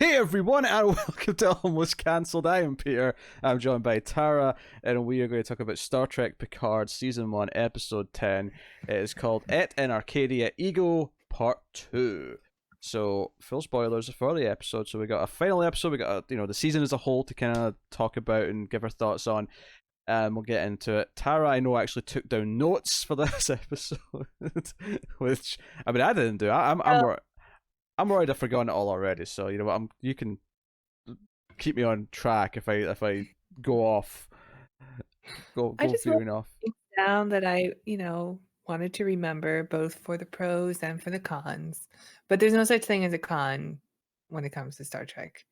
Hey everyone, and welcome to Almost Cancelled. I am Peter. I'm joined by Tara, and we are going to talk about Star Trek Picard Season 1, Episode 10. It is called It in Arcadia Ego Part 2. So, full spoilers for the episode. So, we got a final episode, we got the season as a whole to kind of talk about and give our thoughts on. We'll get into it. Tara, I know, actually took down notes for this episode, which, I mean, I didn't do. I'm worried I've forgotten it all already, so you know what? You can keep me on track if I go off, I go just wrote veering off. things down that I, wanted to remember both for the pros and for the cons. But there's no such thing as a con when it comes to Star Trek.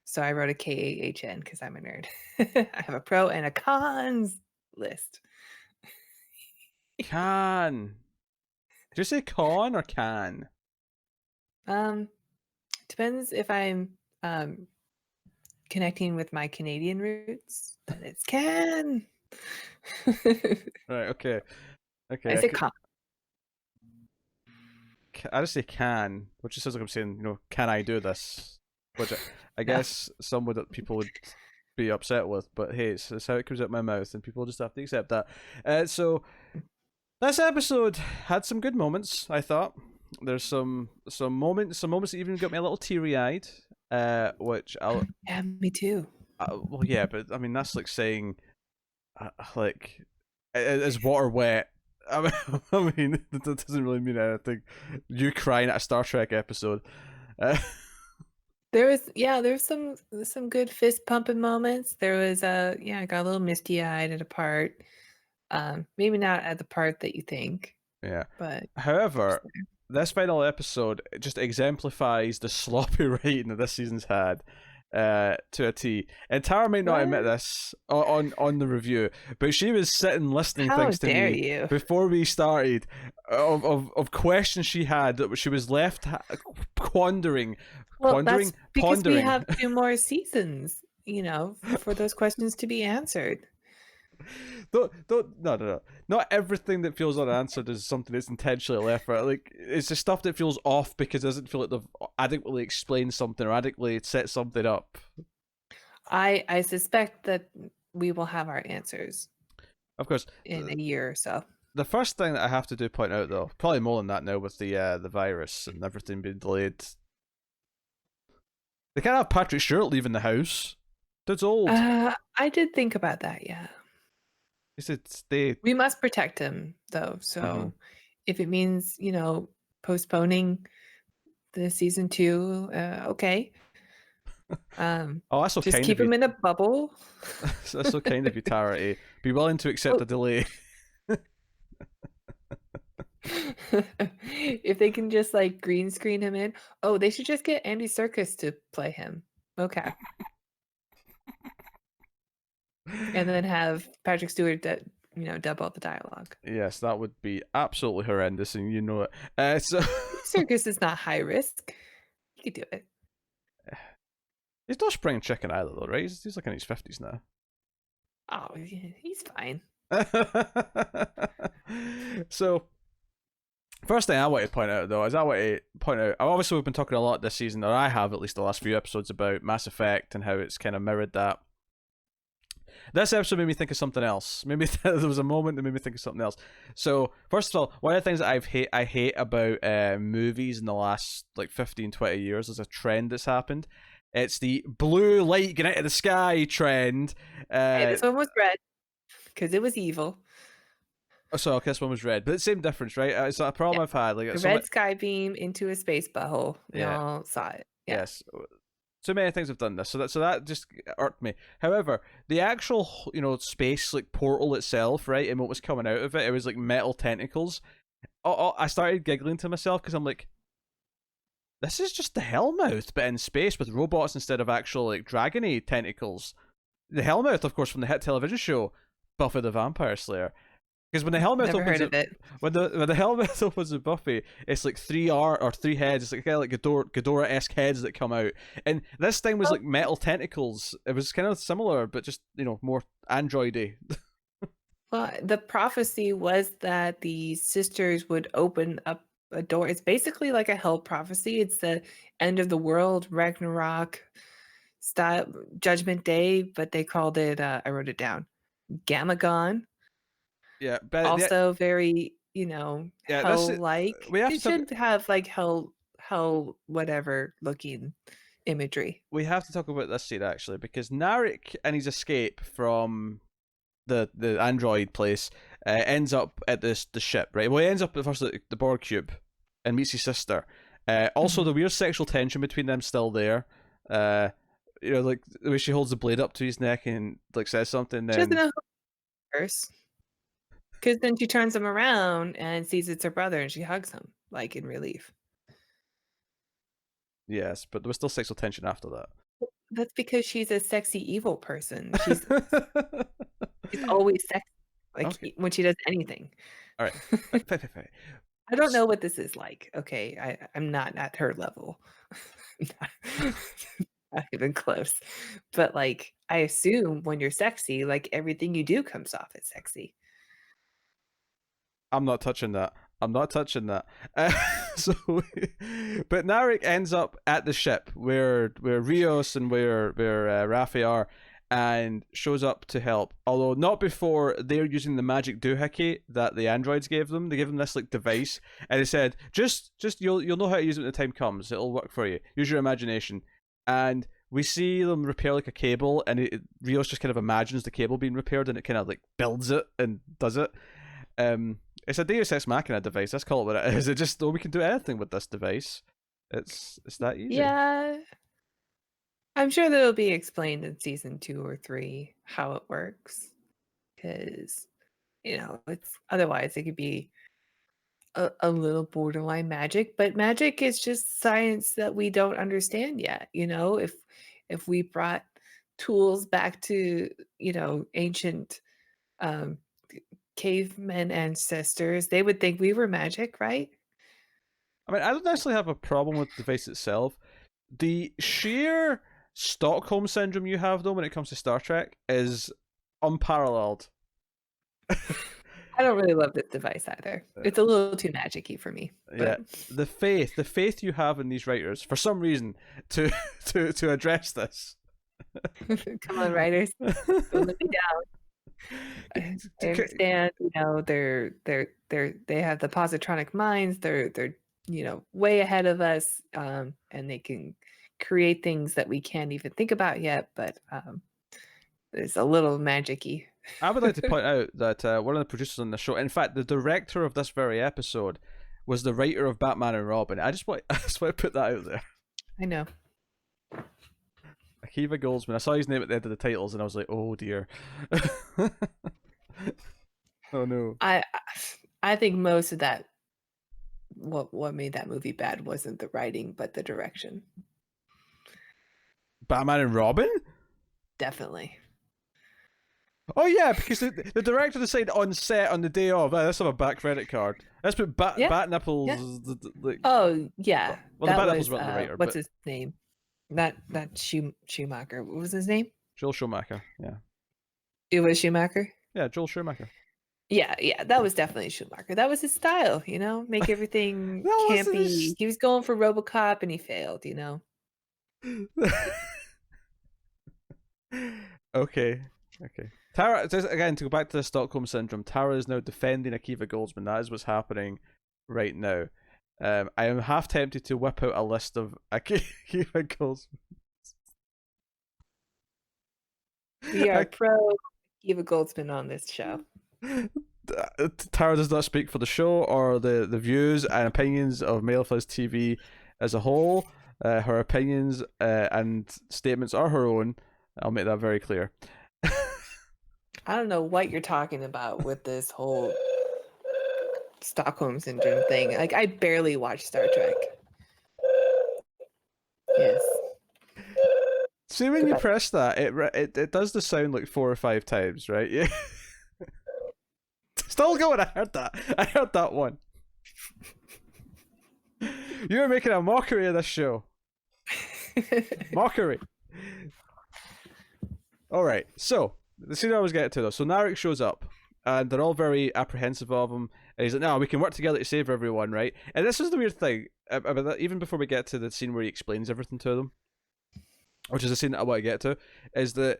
So I wrote a KAHN because I'm a nerd. I have a pro and a cons list. Can. Did you say con or can? Depends if I'm connecting with my Canadian roots, then it's can. Right. Okay. I say con. I just say can, which just sounds like I'm saying, can I do this? Which I guess people would be upset with, but hey, it's how it comes out my mouth, and people just have to accept that. So this episode had some good moments, I thought. There's some moments that even got me a little teary eyed. Which I'll Yeah, me too. well, yeah, but I mean that's like saying, like, is water wet? I mean, that doesn't really mean anything. You crying at a Star Trek episode. There's some good fist pumping moments. There was I got a little misty eyed at a part. Maybe not at the part that you think, Yeah. but However, this final episode just exemplifies the sloppy writing that this season's had, to a T. And Tara may not admit this on the review, but she was sitting listening things to me before we started of questions she had that she was left pondering. That's because we have 2 more seasons, for those questions to be answered. No. Not everything that feels unanswered is something that's intentionally left for. Like, it's the stuff that feels off because it doesn't feel like they've adequately explained something or adequately set something up. I suspect that we will have our answers, of course, in a year or so. The first thing that I have to point out, though, probably more than that now with the virus and everything being delayed, they can't have Patrick Stewart leaving the house. That's old. I did think about that, yeah. He said stay. We must protect him, though. So if it means, postponing the season 2, okay. That's so just kind keep of him in a bubble. That's so kind of you, Tara. Be willing to accept a delay. If they can just like green screen him in. Oh, they should just get Andy Serkis to play him. Okay. And then have Patrick Stewart dub all the dialogue. Yes, that would be absolutely horrendous, and you know it. So Serkis is not high risk. He could do it. He's not spring chicken either, though, right? He's like in his 50s now. Oh, he's fine. So, first thing I want to point out, though, is obviously we've been talking a lot this season, or I have at least the last few episodes, about Mass Effect and how it's kind of mirrored that. This episode made me think of something else. Maybe there was a moment that made me think of something else. So, first of all, one of the things that I hate about movies in the last like 15, 20 years is a trend that's happened. It's the blue light getting out of the sky trend. Hey, this one was red because it was evil. So okay, this one was red, but it's the same difference, right? It's a problem I've had. Like a red sky beam into a space butthole. We all saw it. Yeah. Yes. So many things have done this, so that just irked me. However, the actual space like portal itself, right, and what was coming out of it, it was like metal tentacles. I started giggling to myself because I'm like, this is just the Hellmouth, but in space with robots instead of actual like dragony tentacles. The Hellmouth, of course, from the hit television show Buffy the Vampire Slayer. Because when the Hellmouth when the Hellmouth opens with Buffy, it's like 3 heads. It's like kind of like Ghidorah-esque heads that come out, and this thing was like metal tentacles. It was kind of similar, but just more androidy. Well, the prophecy was that the sisters would open up adore. It's basically like a hell prophecy. It's the end of the world, Ragnarok style, Judgment Day, but they called it. I wrote it down. Gamagon. Yeah, but Also very, yeah, that's it. hell-like. We have to It talk. should have like hell whatever looking imagery. We have to talk about this scene actually because Narek and his escape from the android place ends up at the ship, right? Well, he ends up at first at the Borg cube and meets his sister. Also, the weird sexual tension between them still there. Like the way she holds the blade up to his neck and like says something. She doesn't Then know who first. Because then she turns him around and sees it's her brother and she hugs him, like in relief. yes, but there was still sexual tension after that. That's because she's a sexy evil person. She's always sexy, like Okay. when she does anything. All right. Fair. I don't know what this is like. Okay, I'm not at her level. Not even close. But like, I assume when you're sexy, like everything you do comes off as sexy. I'm not touching that. So, but Narek ends up at the ship where Rios and where Raffi are, and shows up to help. Although not before they're using the magic doohickey that the androids gave them. They gave them this like device, and they said, "Just you'll know how to use it when the time comes. It'll work for you. Use your imagination." And we see them repair like a cable, and Rios just kind of imagines the cable being repaired, and it kind of like builds it and does it. It's a Deus Ex Machina device. Let's call it what it is. It just we can do anything with this device. It's that easy. Yeah. I'm sure that'll be explained in season 2 or 3 how it works. Because, it's otherwise it could be a little borderline magic, but magic is just science that we don't understand yet. If we brought tools back to, ancient cavemen ancestors, they would think we were magic, right? I mean, I don't necessarily have a problem with the device itself. The sheer Stockholm syndrome you have, though, when it comes to Star Trek, is unparalleled. I don't really love this device either. It's a little too magic-y for me. Yeah, the faith you have in these writers, for some reason, to address this. Come on, writers, don't let me down. I understand, they have the positronic minds. They're way ahead of us, and they can create things that we can't even think about yet. But it's a little magic-y. I would like to point out that one of the producers on the show, in fact, the director of this very episode, was the writer of Batman and Robin. I just want to put that out there. I know. Akiva Goldsman. I saw his name at the end of the titles, and I was like, "Oh dear." Oh no. I think most of that, what made that movie bad wasn't the writing, but the direction. Batman and Robin? Definitely. Oh yeah, because the director decided on set on the day of, let's have a back credit card. Let's put Bat Nipples. Yeah. Oh yeah. Well, the Bat Nipples weren't the writer. What's his name? Not Schumacher. What was his name? Joel Schumacher. Yeah. It was Schumacher. Yeah, Joel Schumacher. Yeah, that was definitely Schumacher. That was his style, make everything campy. He was going for RoboCop and he failed, Okay. Tara, again, to go back to the Stockholm syndrome, Tara is now defending Akiva Goldsman. That is what's happening right now. I am half tempted to whip out a list of Akiva Goldsman. We are pro Akiva Goldsman on this show. Tara does not speak for the show or the views and opinions of Male Fuzz TV as a whole. Her opinions and statements are her own. I'll make that very clear. I don't know what you're talking about with this whole Stockholm syndrome thing. Like, I barely watch Star Trek. Yes. See, when you press that, it does the sound like 4 or 5 times, right? Yeah. Still going. I heard that one. You're making a mockery of this show. Mockery. All right. So the scene I was getting to though. So Narek shows up and they're all very apprehensive of him. And he's like, "No, we can work together to save everyone, right?" And this is the weird thing about that. Even before we get to the scene where he explains everything to them, which is the scene that I want to get to, is that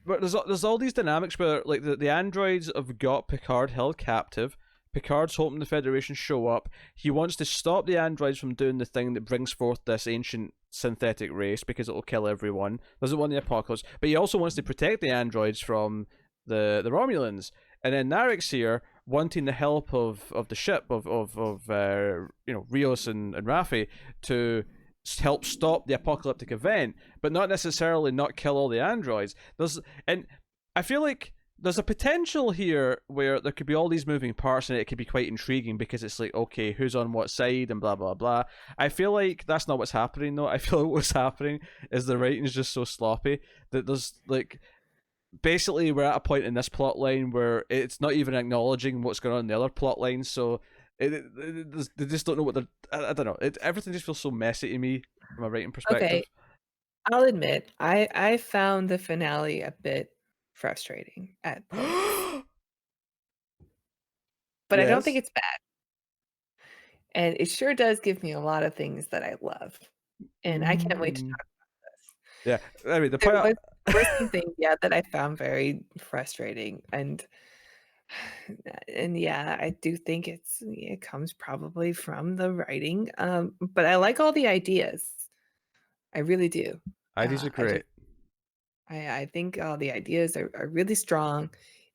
but there's all these dynamics where like the androids have got Picard held captive. Picard's hoping the Federation show up. He wants to stop the androids from doing the thing that brings forth this ancient synthetic race because it'll kill everyone. Doesn't want the apocalypse, but he also wants to protect the androids from the Romulans. And then Narek's here wanting the help of the ship of Rios and Raffi to help stop the apocalyptic event, but not necessarily not kill all the androids. And I feel like there's a potential here where there could be all these moving parts and it could be quite intriguing because it's like, okay, who's on what side and blah, blah, blah. I feel like that's not what's happening, though. I feel like what's happening is the writing is just so sloppy that there's, like, basically we're at a point in this plot line where it's not even acknowledging what's going on in the other plot lines, so they just don't know what they're... I don't know. Everything just feels so messy to me from a writing perspective. Okay, I'll admit, I found the finale a bit frustrating at points. But I don't think it's bad. And it sure does give me a lot of things that I love. And I can't wait to talk about this. Yeah. I mean, there was some things, that I found very frustrating. And yeah, I do think it comes probably from the writing. But I like all the ideas. I really do. Ideas are great. I think all the ideas are really strong,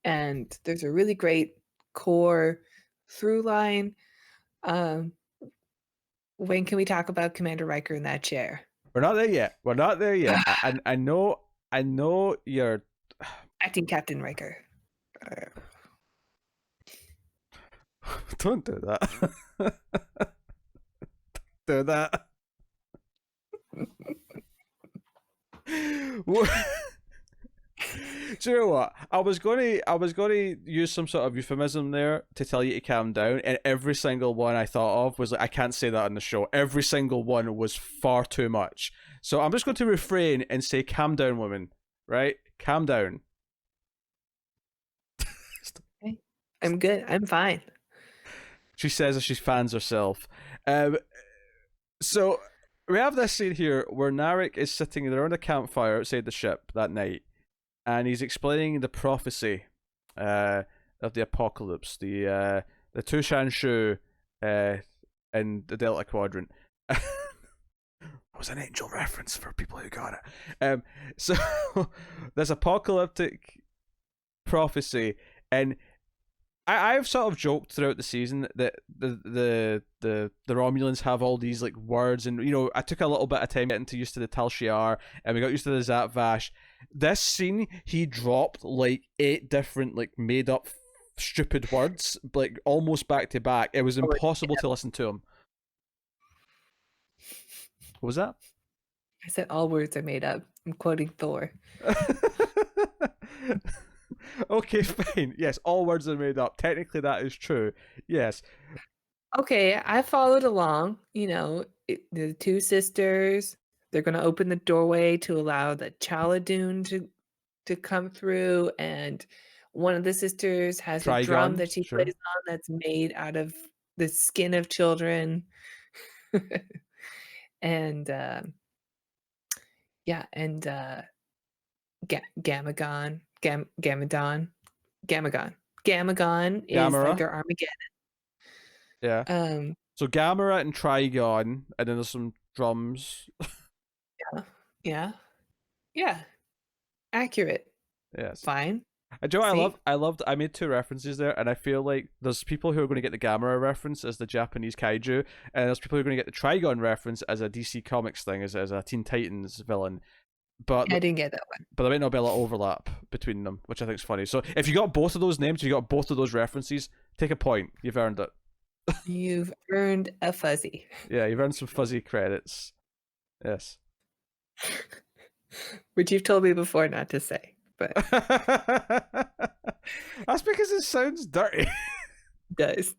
and there's a really great core through line. When can we talk about Commander Riker in that chair? We're not there yet. I know you're acting Captain Riker. Don't do that. Do that. Do you know what? I was going to use some sort of euphemism there to tell you to calm down, and every single one I thought of was like, I can't say that on the show. Every single one was far too much. So I'm just going to refrain and say, calm down, woman. Right? Calm down. Okay. I'm good. I'm fine. She says as she fans herself. So we have this scene here where Narek is sitting around a campfire outside the ship that night, and he's explaining the prophecy of the apocalypse, the Tushan Shu in the Delta Quadrant. That was an Angel reference for people who got it. So there's apocalyptic prophecy, and I've sort of joked throughout the season that the Romulans have all these like words, and I took a little bit of time getting used to the Tal Shiar, and we got used to the Zat Vash. This scene, he dropped like 8 different like made up stupid words, like almost back to back. It was impossible to listen to him. What was that? I said all words are made up. I'm quoting Thor. Okay, fine. Yes, all words are made up. Technically, that is true. Yes. Okay, I followed along. The 2 sisters, they're going to open the doorway to allow the Chaladoon to come through, and one of the sisters has a drum that she plays on that's made out of the skin of children. And Gamagon is like their Armageddon. Yeah. So Gamera and Trigon, and then there's some drums. Yeah. Accurate. Yes. Fine. I made 2 references there, and I feel like there's people who are going to get the Gamera reference as the Japanese kaiju, and there's people who are going to get the Trigon reference as a DC Comics thing, as a Teen Titans villain. But I didn't get that one. But there might not be a lot of overlap between them, which I think is funny. So if you got both of those names, you got both of those references, take a point. You've earned it. You've earned a fuzzy. Yeah, you've earned some fuzzy credits. Yes. Which you've told me before not to say, but that's because it sounds dirty. It does.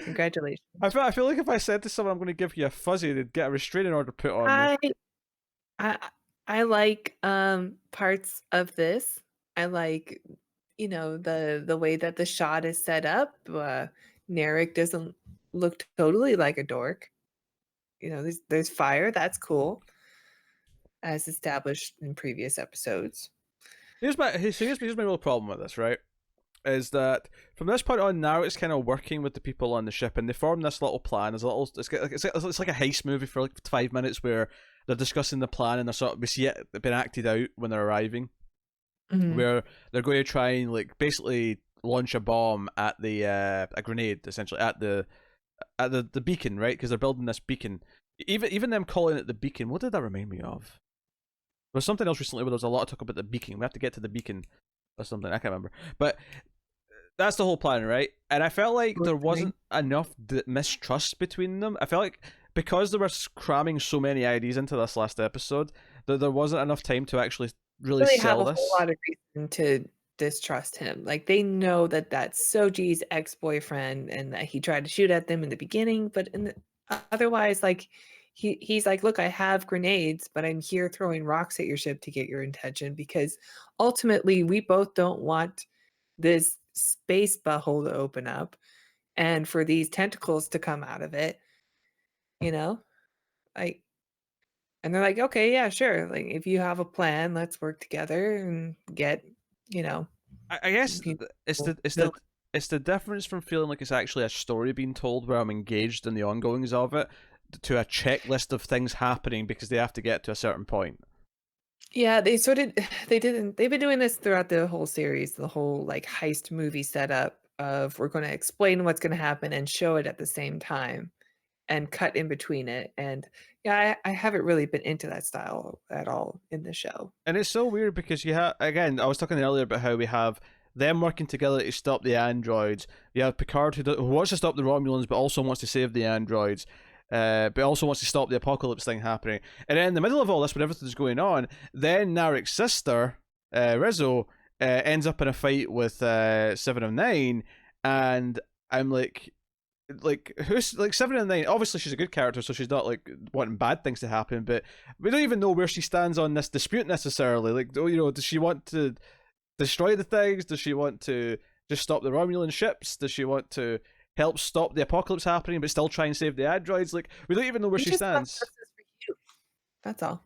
Congratulations. I feel like if I said to someone I'm going to give you a fuzzy, they'd get a restraining order put on me. I like parts of this. I like, the way that the shot is set up. Narek doesn't look totally like a dork. There's fire. That's cool, as established in previous episodes. Here's my real problem with this, right? Is that from this point on, now it's kind of working with the people on the ship, and they form this little plan. There's a little, it's like a heist movie for like 5 minutes where they're discussing the plan, and we see it being acted out when they're arriving, where they're going to try and like basically launch a bomb at a grenade essentially at the beacon, right? Because they're building this beacon. Even them calling it the beacon, what did that remind me of? There was something else recently where there was a lot of talk about the beacon. We have to get to the beacon or something. I can't remember, but that's the whole plan, right? And I felt like there wasn't enough mistrust between them. I felt like because they were cramming so many ideas into this last episode, that there wasn't enough time to actually really sell have a whole lot of reason to distrust him. Like, they know that that's Soji's ex-boyfriend and that he tried to shoot at them in the beginning, but otherwise, like, he's like, look, I have grenades, but I'm here throwing rocks at your ship to get your attention, because ultimately we both don't want this space butthole to open up and for these tentacles to come out of it, like, and they're like, okay, yeah, sure, like, if you have a plan, let's work together and get, I guess it's the difference from feeling like it's actually a story being told where I'm engaged in the ongoings of it, to a checklist of things happening because they have to get to a certain point. Yeah, they've been doing this throughout the whole series, the whole like heist movie setup of, we're going to explain what's going to happen and show it at the same time and cut in between it. And yeah, I haven't really been into that style at all in the show. And it's so weird because again, I was talking earlier about how we have them working together to stop the androids. You have Picard who wants to stop the Romulans but also wants to save the androids. But also wants to stop the apocalypse thing happening. And then in the middle of all this, when everything's going on, then Narek's sister, Rizzo, ends up in a fight with 7 of 9, and I'm like, who's like 7 of 9? Obviously, she's a good character, so she's not like wanting bad things to happen. But we don't even know where she stands on this dispute necessarily. Like, does she want to destroy the things? Does she want to just stop the Romulan ships? Does she want to help stop the apocalypse happening but still try and save the androids? Like, we don't even know where she stands. That's all.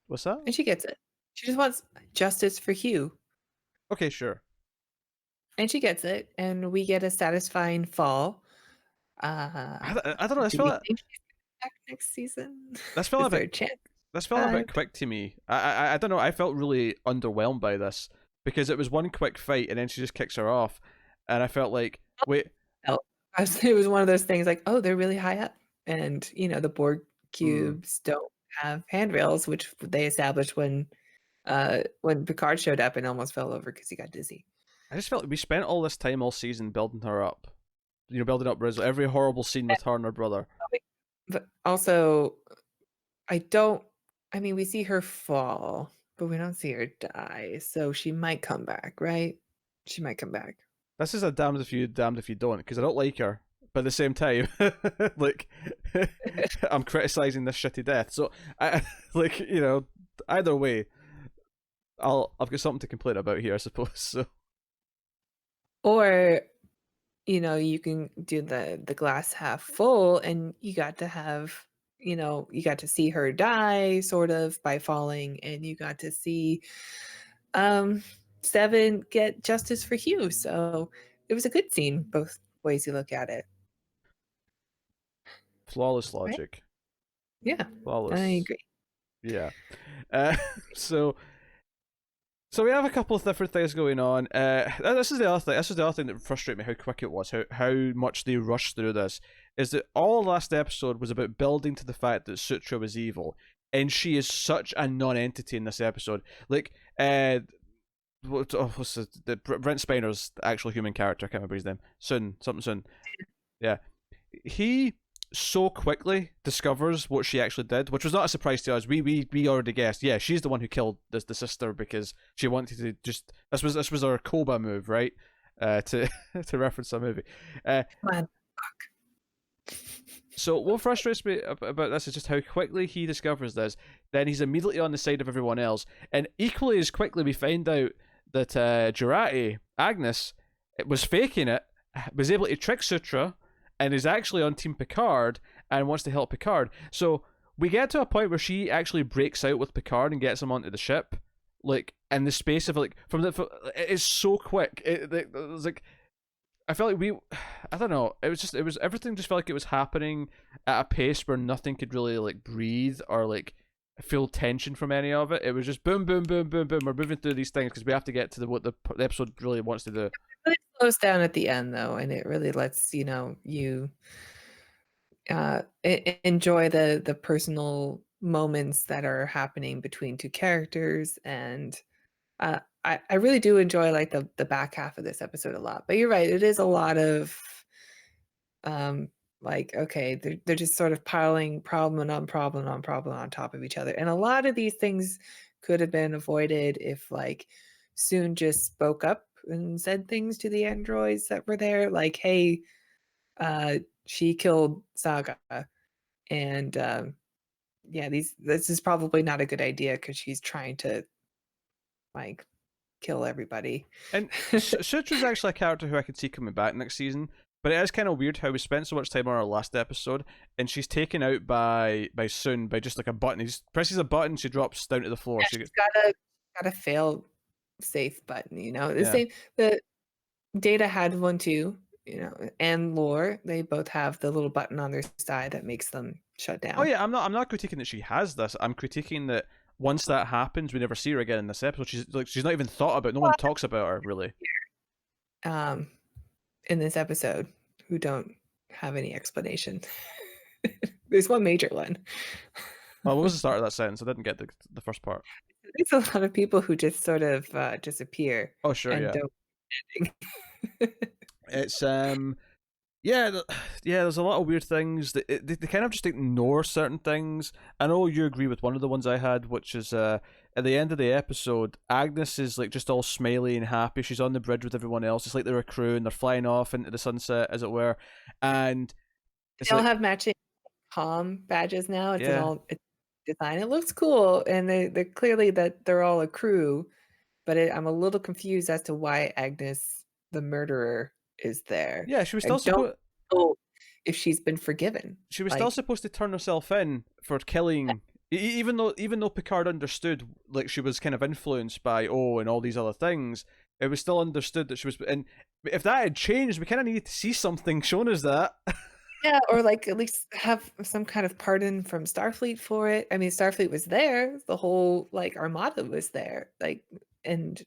What's that? And she gets it. She just wants justice for Hugh. Okay, sure. And she gets it, and we get a satisfying fall. I don't know. Do we think she's back next season? That's felt a bit quick to me. I don't know. I felt really underwhelmed by this because it was one quick fight and then she just kicks her off, and I felt like, wait. It was one of those things like, oh, they're really high up, and the Borg cubes don't have handrails, which they established when Picard showed up and almost fell over because he got dizzy. I just felt like we spent all this time all season building her up, building up Rizzo. Every horrible scene with her and her brother. But also, we see her fall, but we don't see her die, so she might come back, right? She might come back. This is a damned if you don't, because I don't like her, but at the same time, like, I'm criticizing this shitty death. So I like, either way, I've got something to complain about here, I suppose. So, or you can do the glass half full, and you got to have, you got to see her die sort of by falling, and you got to see 7 get justice for Hugh. So it was a good scene, both ways you look at it. Flawless logic. Right? Yeah, flawless. I agree. Yeah. So we have a couple of different things going on. This is the other thing. This is the other thing that frustrated me. How quick it was. How much they rushed through this. Is that all last episode was about building to the fact that Sutra was evil, and she is such a non-entity in this episode. Like, what's the Brent Spiner's actual human character? I can't remember his name. Sun. Yeah, he so quickly discovers what she actually did, which was not a surprise to us. We already guessed. Yeah, she's the one who killed the sister because she wanted to just. This was her Koba move, right? To reference a movie. So what frustrates me about this is just how quickly he discovers this. Then he's immediately on the side of everyone else, and equally as quickly we find out that Jurati, Agnes, was faking it, was able to trick Sutra, and is actually on Team Picard and wants to help Picard. So we get to a point where she actually breaks out with Picard and gets him onto the ship, like in the space of like it's so quick. It was like I felt like I don't know. It was everything just felt like it was happening at a pace where nothing could really like breathe or like feel tension from any of it. It was just boom, boom, boom, boom, boom. We're moving through these things because we have to get to what the episode really wants to do. It really slows down at the end though, and it really lets you enjoy the personal moments that are happening between two characters, and I really do enjoy like the back half of this episode a lot. But you're right, it is a lot of like okay, they're just sort of piling problem on problem on problem on top of each other, and a lot of these things could have been avoided if like Soon just spoke up and said things to the androids that were there, like hey, she killed Saga, and yeah, this is probably not a good idea because she's trying to like kill everybody. And Sutra's actually a character who I could see coming back next season. But it is kind of weird how we spent so much time on our last episode, and she's taken out by Soon by just like a button. He just presses a button, she drops down to the floor. Yeah, she's got a fail safe button, you know. The Yeah. same the Data had one too, you know, and Lore, they both have the little button on their side that makes them shut down. Oh yeah, I'm not critiquing that she has this. I'm critiquing that once that happens, we never see her again in this episode. She's not even thought about. No one talks about her really. In this episode, who don't have any explanation. There's one major one. Well, what was the start of that sentence? I didn't get the first part. There's a lot of people who just sort of disappear. Oh sure, and yeah. Don't. It's yeah, there's a lot of weird things that they kind of just ignore certain things. I know you agree with one of the ones I had, which is at the end of the episode, Agnes is like just all smiley and happy. She's on the bridge with everyone else. It's like they're a crew and they're flying off into the sunset, as it were. And they all have matching calm badges now. It's yeah. all design. It looks cool, and they're clearly that they're all a crew. But I'm a little confused as to why Agnes, the murderer, is there. Yeah, she was still supposed know if she's been forgiven. She was still supposed to turn herself in for killing, even though Picard understood like she was kind of influenced by and all these other things. It was still understood that she was, and if that had changed, we kind of needed to see something showing us that. Yeah, or like at least have some kind of pardon from Starfleet for it. I mean, Starfleet was there; the whole like armada was there, like, and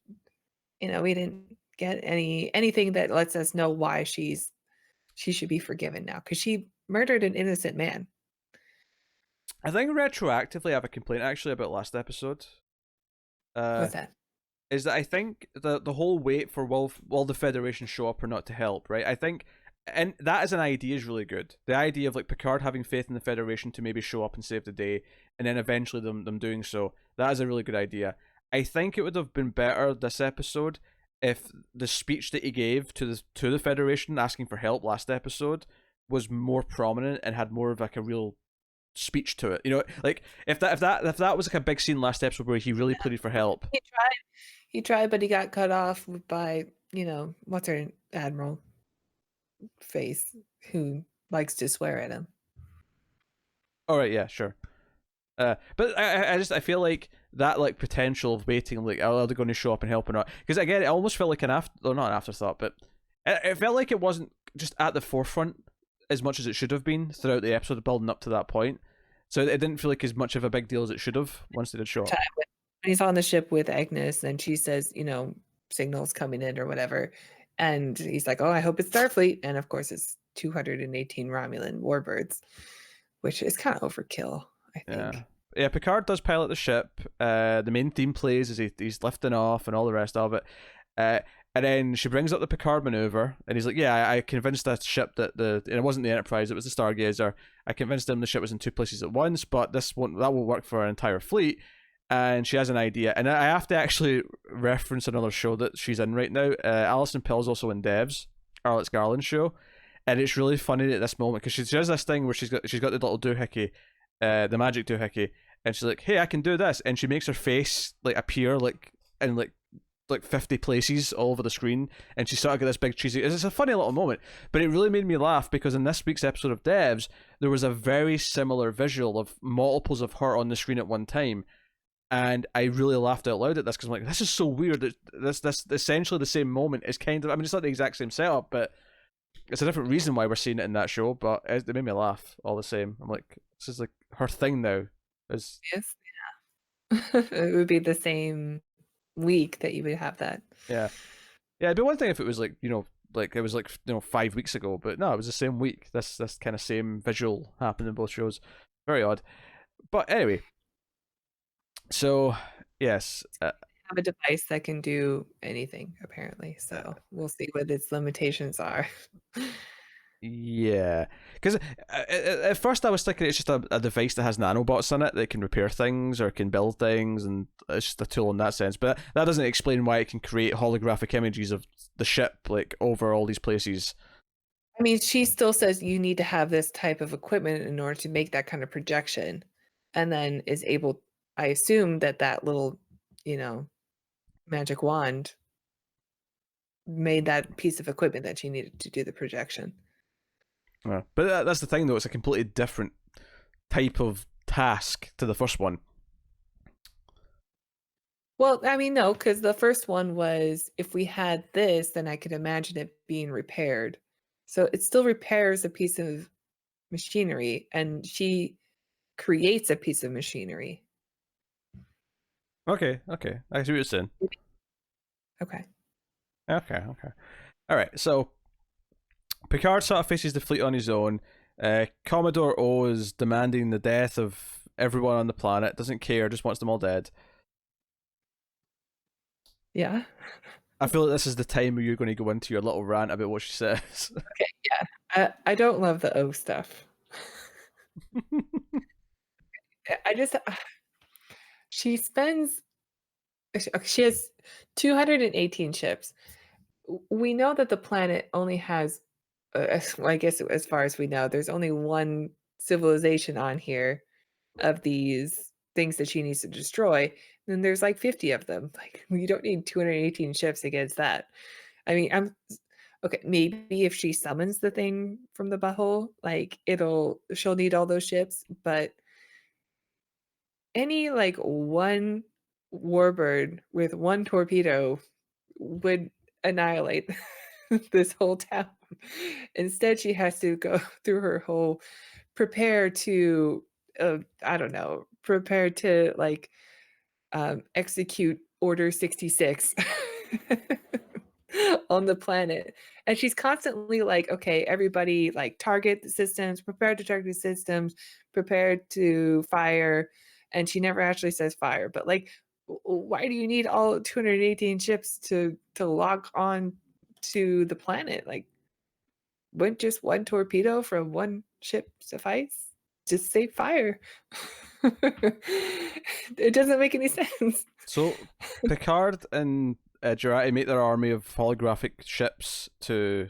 we didn't get anything that lets us know why she should be forgiven now because she murdered an innocent man. I think retroactively I have a complaint actually about last episode. What's that? Is that I think the whole wait for will the Federation show up or not to help, right? I think, and that as an idea is really good. The idea of like Picard having faith in the Federation to maybe show up and save the day, and then eventually them doing so, that is a really good idea. I think it would have been better this episode if the speech that he gave to the Federation asking for help last episode was more prominent and had more of like a real speech to it. You know, like if that was like a big scene last episode where he really pleaded for help. He tried, but he got cut off by what's her Admiral face who likes to swear at him. All right, yeah, sure. But I feel like that like potential of waiting, like are they going to show up and help or not? Because again, it almost felt like not an afterthought, but it felt like it wasn't just at the forefront as much as it should have been throughout the episode building up to that point. So it didn't feel like as much of a big deal as it should have once they did show up. When he's on the ship with Agnes and she says, signals coming in or whatever, and he's like, "Oh, I hope it's Starfleet," and of course it's 218 Romulan warbirds, which is kind of overkill, I think. Yeah, Picard does pilot the ship. The main theme plays as he's lifting off and all the rest of it. And then she brings up the Picard maneuver, and he's like, "Yeah, I convinced that ship that and it wasn't the Enterprise, it was the Stargazer. I convinced him the ship was in two places at once, but that won't work for our entire fleet." And she has an idea, and I have to actually reference another show that she's in right now. Alison Pill's also in Devs, Alex Garland's show, and it's really funny at this moment because she does this thing where she's got the little doohickey, the magic doohickey, and she's like, "Hey, I can do this," and she makes her face like appear like and like like 50 places all over the screen, and she sort of got this big cheesy. It's a funny little moment, but it really made me laugh because in this week's episode of Devs, there was a very similar visual of multiples of her on the screen at one time, and I really laughed out loud at this because I'm like, this is so weird. This essentially the same moment is kind of. I mean, it's not the exact same setup, but it's a different reason why we're seeing it in that show. But it made me laugh all the same. I'm like, this is like her thing now. Is Yes, yeah. It would be the same week that you would have that. yeah. It'd be one thing if it was like, like it was like 5 weeks ago, but no, it was the same week. This kind of same visual happened in both shows. Very odd. But anyway, so yes, Have a device that can do anything apparently. So we'll see what its limitations are. yeah, because at first I was thinking it's just a device that has nanobots in it that can repair things or can build things, and it's just a tool in that sense. But that doesn't explain why it can create holographic images of the ship like over all these places. I mean, she still says you need to have this type of equipment in order to make that kind of projection, and then is able. I assume that little, magic wand made that piece of equipment that she needed to do the projection. Yeah. But that's the thing, though. It's a completely different type of task to the first one. Well, I mean, no, because the first one was if we had this, then I could imagine it being repaired. So it still repairs a piece of machinery, and she creates a piece of machinery. Okay. I see what you're saying. Okay. All right, so Picard sort of faces the fleet on his own. Commodore O is demanding the death of everyone on the planet, doesn't care, just wants them all dead. Yeah. I feel like this is the time where you're going to go into your little rant about what she says. Okay, yeah. I don't love the O stuff. I just she has 218 ships. We know that the planet only has I guess as far as we know, there's only one civilization on here of these things that she needs to destroy. And there's like 50 of them. Like you don't need 218 ships against that. I mean, okay, maybe if she summons the thing from the butthole, like she'll need all those ships, but any like one warbird with one torpedo would annihilate this whole town. Instead, she has to go through her whole prepare to I don't know, prepare to like execute Order 66 on the planet. And she's constantly like, okay, everybody like target the systems, prepare to target the systems, prepare to fire. And she never actually says fire, but like, why do you need all 218 ships to log on to the planet? Like, wouldn't just one torpedo from one ship suffice? Just say fire. It doesn't make any sense. So Picard and Jurati make their army of holographic ships to,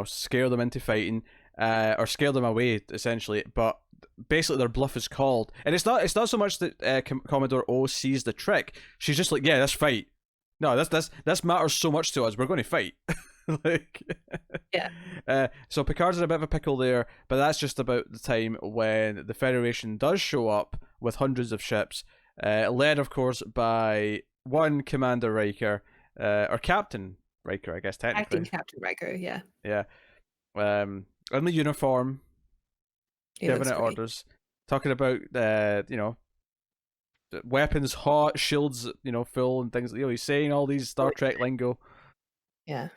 scare them into fighting, or scare them away essentially. But basically, their bluff is called, and it's not so much that Commodore O sees the trick. She's just like, yeah, let's fight. No, this matters so much to us. We're going to fight. Like, yeah. So Picard's in a bit of a pickle there, but that's just about the time when the Federation does show up with hundreds of ships, led, of course, by one Commander Riker, or Captain Riker, I guess technically. Captain Riker, yeah. Yeah. In the uniform, giving it orders, talking about weapons hot, shields full, and things. He's saying all these Star Trek lingo. Yeah.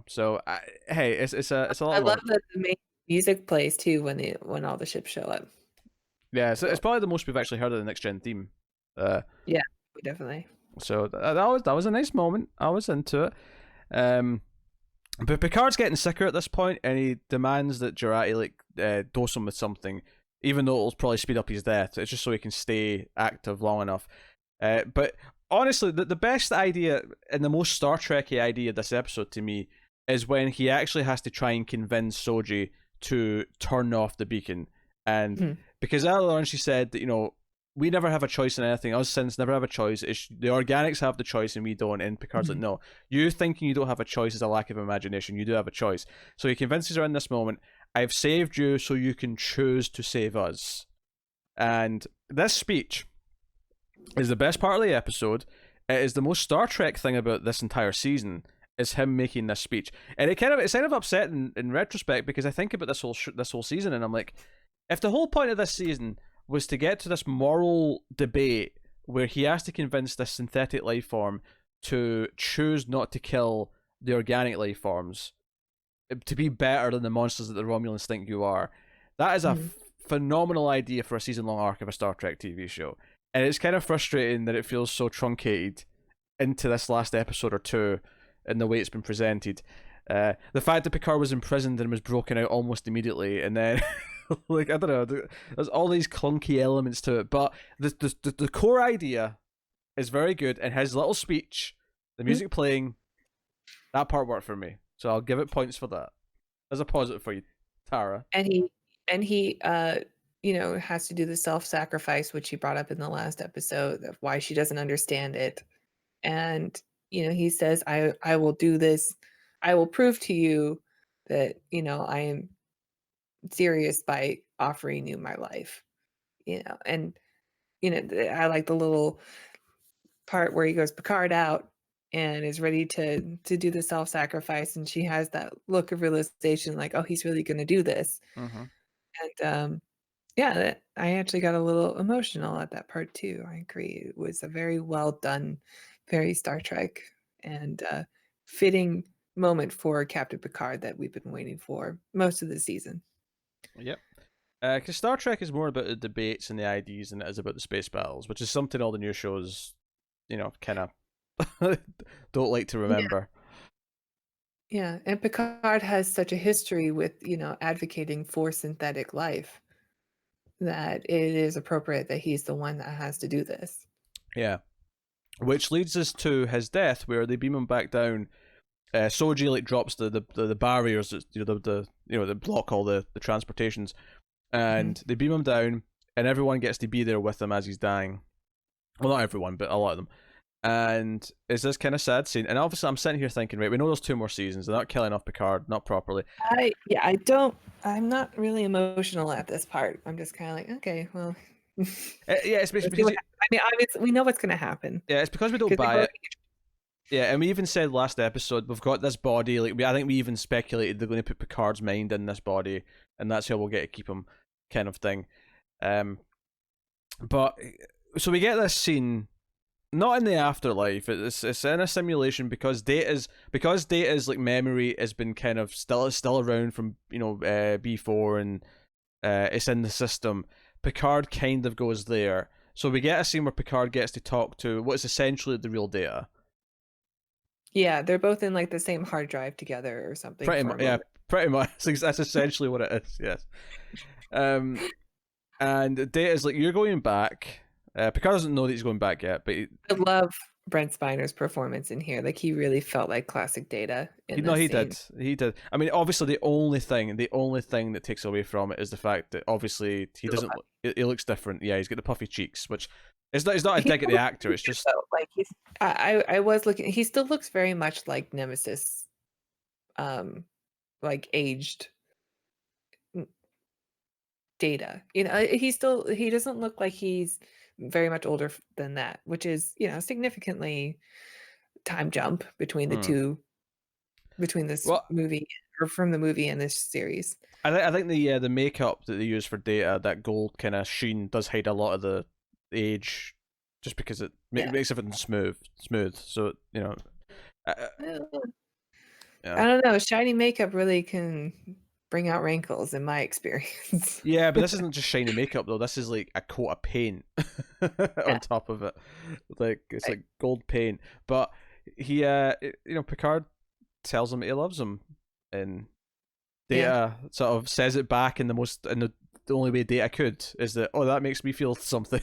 So hey, it's a lot. I love that the main music plays too when all the ships show up. Yeah, so it's probably the most we've actually heard of the next gen theme. Yeah, definitely. So that was a nice moment. I was into it. But Picard's getting sicker at this point, and he demands that Jurati dose him with something, even though it'll probably speed up his death. It's just so he can stay active long enough. But honestly, the best idea and the most Star Trek-y idea of this episode to me is when he actually has to try and convince Soji to turn off the beacon. And because earlier on she said that, we never have a choice in anything. Us Synths never have a choice. The organics have the choice and we don't. And Picard's like, no, you thinking you don't have a choice is a lack of imagination. You do have a choice. So he convinces her in this moment, I've saved you so you can choose to save us. And this speech is the best part of the episode. It is the most Star Trek thing about this entire season, is him making this speech. And it's kind of upsetting in retrospect, because I think about this whole season and I'm like, if the whole point of this season was to get to this moral debate where he has to convince this synthetic life form to choose not to kill the organic life forms, to be better than the monsters that the Romulans think you are, that is a phenomenal idea for a season-long arc of a Star Trek TV show. And it's kind of frustrating that it feels so truncated into this last episode or two in the way it's been presented. The fact that Picard was imprisoned and was broken out almost immediately, and then like, I don't know, there's all these clunky elements to it, but the core idea is very good, and his little speech, the music playing, that part worked for me. So I'll give it points for that. As a positive for you, Tara. And he has to do the self-sacrifice, which he brought up in the last episode, of why she doesn't understand it. And he says, I will do this. I will prove to you that I am serious by offering you my life. And I like the little part where he goes Picard out and is ready to do the self-sacrifice, and she has that look of realization, like, oh, he's really going to do this. And yeah, I actually got a little emotional at that part too. I agree. It was a very well done, very Star Trek, and fitting moment for Captain Picard that we've been waiting for most of the season. Yep. Because Star Trek is more about the debates and the ideas than it is about the space battles, which is something all the new shows, kind of don't like to remember. Yeah, and Picard has such a history with, advocating for synthetic life, that it is appropriate that he's the one that has to do this. Yeah. Which leads us to his death, where they beam him back down. Soji drops the barriers that that block all the transportations, and they beam him down, and everyone gets to be there with him as he's dying. Well, not everyone, but a lot of them. And it's this kind of sad scene. And obviously, I'm sitting here thinking, right, we know there's 2 more seasons. They're not killing off Picard, not properly. I'm not really emotional at this part. I'm just kind of like, okay, well. Yeah, it's because obviously, we know what's going to happen. Yeah, it's because we don't buy it. Yeah, and we even said last episode, we've got this body, I think we even speculated they're going to put Picard's mind in this body, and that's how we'll get to keep him, kind of thing. But, so we get this scene, not in the afterlife, it's in a simulation, because Data's memory has been kind of still around from, B4, and it's in the system. Picard kind of goes there. So we get a scene where Picard gets to talk to what is essentially the real Data. Yeah, they're both in the same hard drive together or something. Pretty much, yeah, pretty much. That's essentially what it is. Yes. And Data's like, you're going back. Picard doesn't know that he's going back yet, but I love Brent Spiner's performance in here. He really felt like classic Data. He did. I mean, obviously, the only thing that takes away from it is the fact that obviously he doesn't. He looks different. Yeah, he's got the puffy cheeks, which. It's not a dig at the actor. It's just I was looking. He still looks very much like Nemesis, aged Data. He doesn't look like he's very much older than that, which is significantly time jump between the two, between this movie or from the movie and this series. I think the makeup that they use for Data, that gold kind of sheen, does hide a lot of the age, just because it makes everything smooth. So I don't know. Shiny makeup really can bring out wrinkles, in my experience. Yeah, but this isn't just shiny makeup though. This is like a coat of paint on top of it. It's like gold paint. But he, Picard tells him he loves him, and Data sort of says it back in the only way Data could, is that, oh, that makes me feel something.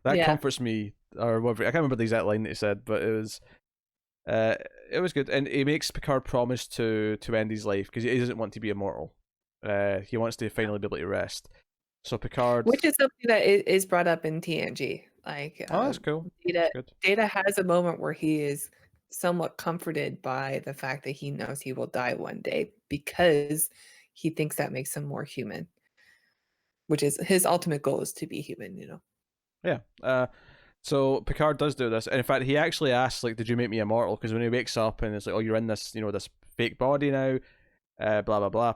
That comforts me, or whatever. I can't remember the exact line that he said, but it was good. And he makes Picard promise to end his life, because he doesn't want to be immortal. He wants to finally be able to rest. So Picard. Which is something that is brought up in TNG. Like, Oh, that's cool. That's Data good. Data has a moment where he is somewhat comforted by the fact that he knows he will die one day because he thinks that makes him more human, which is his ultimate goal is to be human, you know. Yeah. So Picard does do this, and in fact, he actually asks, like, "Did you make me immortal?" Because when he wakes up and it's like, "Oh, you're in this, this fake body now," blah blah blah.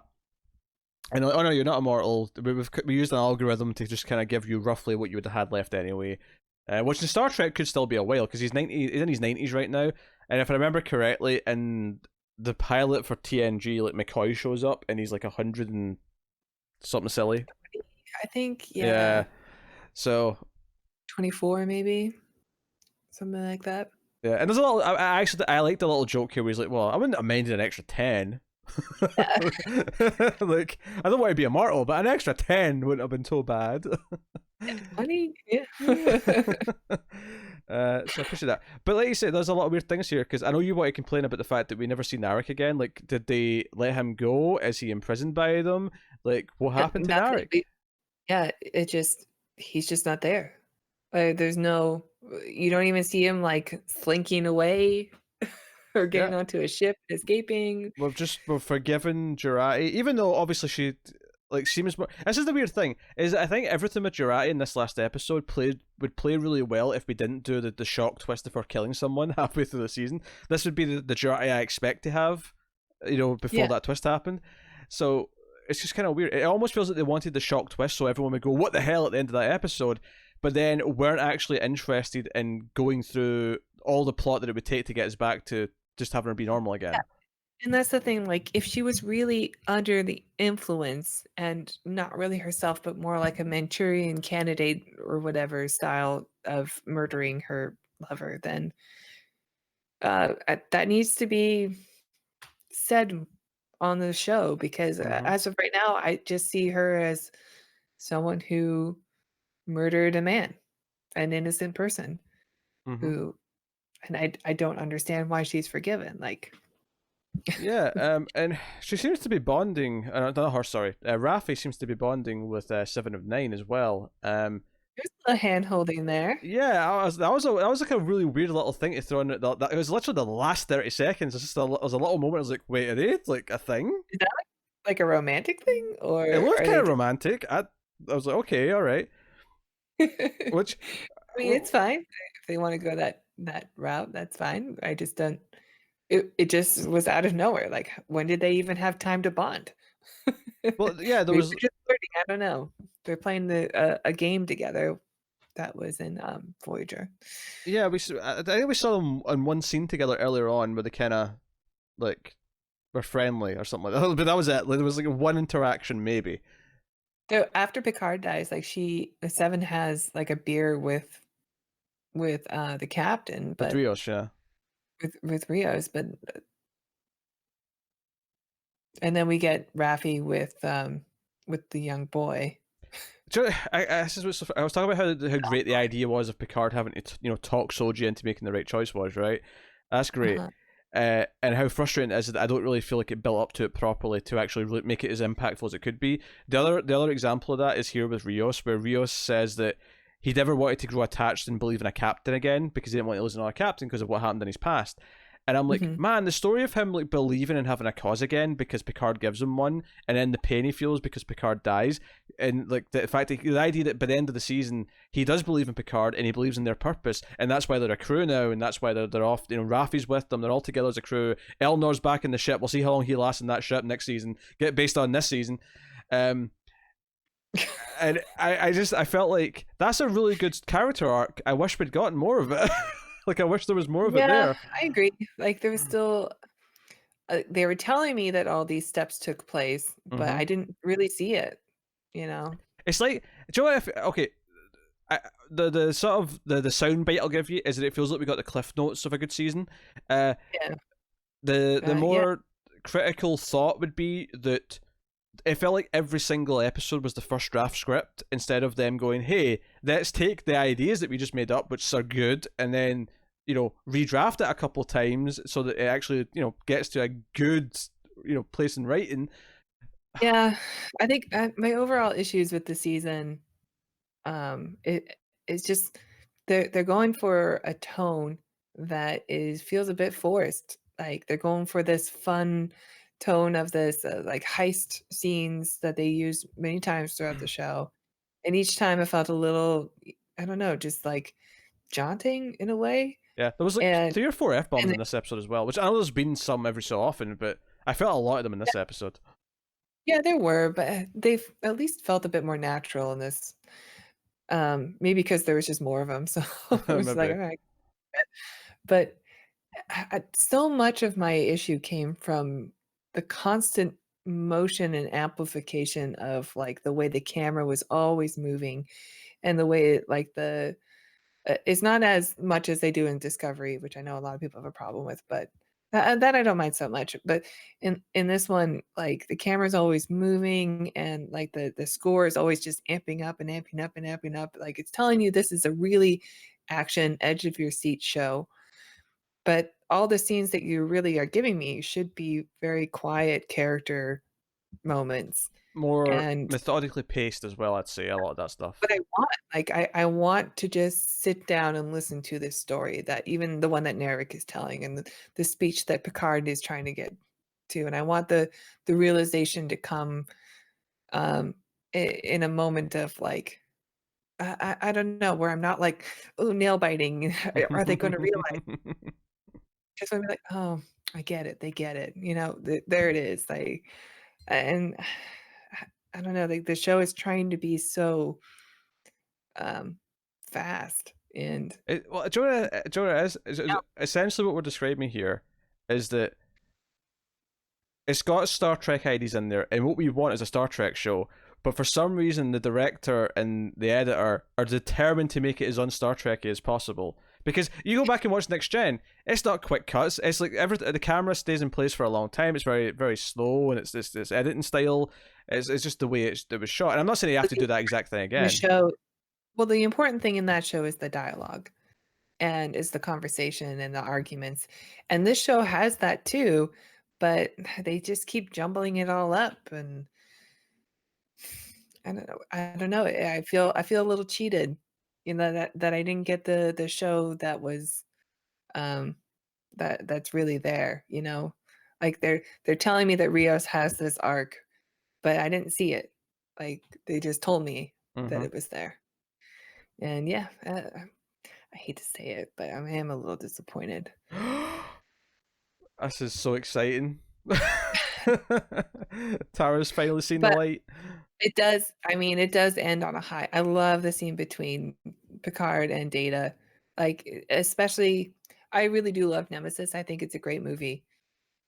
And like, oh no, you're not immortal. We used an algorithm to just kind of give you roughly what you would have had left anyway. Which in Star Trek could still be a while because he's in his 90s right now. And if I remember correctly, in the pilot for TNG, like McCoy shows up and he's like 100 and something silly. I think, Yeah. So 24 maybe, something like that. yeah, and there's a little. I liked the little joke here where he's like, "Well, I wouldn't have minded an extra 10." Like, I don't want to be immortal, but an extra 10 wouldn't have been so bad. Funny, yeah. So I appreciate that. But like you said, there's a lot of weird things here because I know you want to complain about the fact that we never see Narek again. Like, did they let him go? Is he imprisoned by them? Like, what happened to Narek? Yeah, he's just not there. There's no, you don't even see him like slinking away or getting onto a ship, escaping. We've forgiven Jurati, even though obviously she like seems more. This is the weird thing is I think everything with Jurati in this last episode would play really well if we didn't do the shock twist of her killing someone halfway through the season. This would be the Jurati I expect to have, before that twist happened. So it's just kind of weird. It almost feels like they wanted the shock twist so everyone would go, "What the hell?" at the end of that episode, but then weren't actually interested in going through all the plot that it would take to get us back to just having her be normal again. Yeah. And that's the thing, like, if she was really under the influence and not really herself, but more like a Manchurian candidate or whatever style of murdering her lover, then that needs to be said on the show because as of right now, I just see her as someone who murdered a man, an innocent person who, and I don't understand why she's forgiven. Like, yeah, and she seems to be bonding. Not her, sorry. Raffi seems to be bonding with 7 of 9 as well. there's a hand holding there. Yeah, that was like a really weird little thing to throw in. It was literally the last 30 seconds. It was a little moment. I was like, wait, are they like a thing? Is that like a romantic thing, or it looked kind of romantic. I was like, okay, all right. Which I mean, it's fine if they want to go that route. That's fine. I just don't. It just was out of nowhere. Like, when did they even have time to bond? Well, yeah, there Maybe was. they're just flirting, I don't know. They're playing a game together. That was in Voyager. Yeah, I think we saw them on one scene together earlier on where they kind of like were friendly or something like that. But that was it. Like, there was like one interaction maybe. So after Picard dies, like Seven has like a beer with the captain, but With Rios, yeah. with Rios, but and then we get Raffi with the young boy. I was talking about how great the idea was of Picard having to talk Soji into making the right choice was, right? That's great. And how frustrating it is that I don't really feel like it built up to it properly to actually really make it as impactful as it could be. The other example of that is here with Rios, where Rios says that he never wanted to grow attached and believe in a captain again because he didn't want to lose another captain because of what happened in his past. And I'm like, man, the story of him like believing and having a cause again because Picard gives him one, and then the pain he feels because Picard dies, and like the fact that the idea that by the end of the season he does believe in Picard and he believes in their purpose, and that's why they're a crew now, and that's why they're off. Raffi's with them; they're all together as a crew. Elnor's back in the ship. We'll see how long he lasts in that ship next season. Get based on this season. And I felt like that's a really good character arc. I wish we'd gotten more of it. Like, I wish there was more of it there. I agree. Like, there was still they were telling me that all these steps took place, but I didn't really see it. It's like, do you know what? Okay, the sort of the sound bite I'll give you is that it feels like we got the cliff notes of a good season. The more critical thought would be that it felt like every single episode was the first draft script instead of them going, hey, let's take the ideas that we just made up, which are good, and then redraft it a couple times so that it actually gets to a good place in writing. Yeah, I think, my overall issues with the season, it's just they're going for a tone that is feels a bit forced. Like, they're going for this fun tone of this, like, heist scenes that they use many times throughout the show, and each time it felt a little, I don't know, just, like, jaunting in a way, Yeah, there was like and 3 or 4 f bombs and in this episode as well, which I know there's been some every so often, but I felt a lot of them in this episode. yeah, there were, but they've at least felt a bit more natural in this. Maybe because there was just more of them, so it was like, Maybe "Alright." But so much of my issue came from the constant motion and amplification of, like, the way the camera was always moving and the way, like, it's not as much as they do in Discovery, which I know a lot of people have a problem with, but that I don't mind so much. But in this one, like, the camera's always moving and, like, the score is always just amping up and amping up and amping up. Like, it's telling you this is a really action, edge of your seat show, but all the scenes that you really are giving me should be very quiet character moments, more and methodically paced as well. I'd say a lot of that stuff. what I want. Like, I want to just sit down and listen to this story, that even the one that Narek is telling, and the speech that Picard is trying to get to, and I want the realization to come, in a moment of, like, I don't know, where I'm not like, "Oh, nail biting. Are they gonna realize?" Just wanna be like, "Oh, I get it. They get it." There it is. Like, and I don't know, like, the show is trying to be so, um, fast and Well, Jonah is yeah, essentially what we're describing here is that it's got Star Trek IDs in there, and what we want is a Star Trek show. But for some reason, the director and the editor are determined to make it as un-Star Trek as possible. Because you go back and watch Next Gen, it's not quick cuts. It's like the camera stays in place for a long time. It's very very slow, and it's this editing style. It's just the way it was shot. And I'm not saying you have but to do that exact thing the again. show well, the important thing in that show is the dialogue, and is the conversation and the arguments, and this show has that too, but they just keep jumbling it all up, and I don't know, I feel a little cheated, that I didn't get the show that was, um, that's really there, you know? Like, they're telling me that Rios has this arc, but I didn't see it. Like, they just told me that Mm-hmm. it was there. And yeah, I hate to say it, but I am a little disappointed. This is so exciting. Tara's finally seen the But light. it does end on a high. I love the scene between Picard and Data. Like, especially, I really do love Nemesis. I think it's a great movie.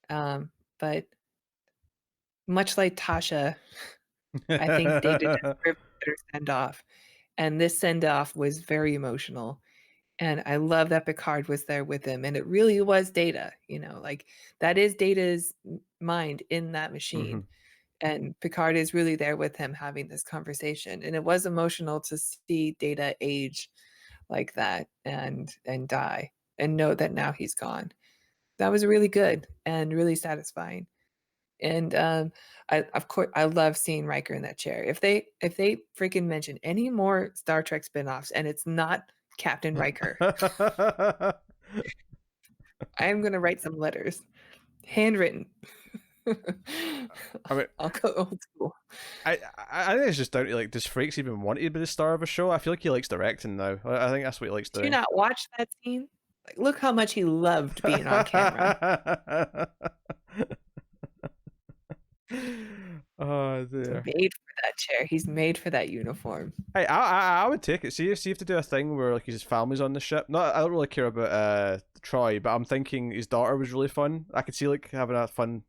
But much like Tasha, I think Data deserved a better send off. And this send off was very emotional. And I love that Picard was there with him. And it really was Data, like, that is Data's mind in that Mm-hmm. machine. And Picard is really there with him having this conversation, and it was emotional to see Data age like that and die and know that now he's gone. That was really good and really satisfying. And, of course, I love seeing Riker in that chair. If they freaking mention any more Star Trek spinoffs and it's not Captain Riker, I am gonna write some letters, handwritten. I mean, I'll go old school. I think it's just down to like, does Frakes even want to be the star of a show? I feel like he likes directing now. I think that's what he likes Did you doing. not watch that scene? Like, look how much he loved being on camera. Oh He's dear. made for that chair. He's made for that uniform. Hey, I would take it. See if you have to do a thing where like his family's on the ship. Not I don't really care about Troy, but I'm thinking his daughter was really fun. I could see like having a fun,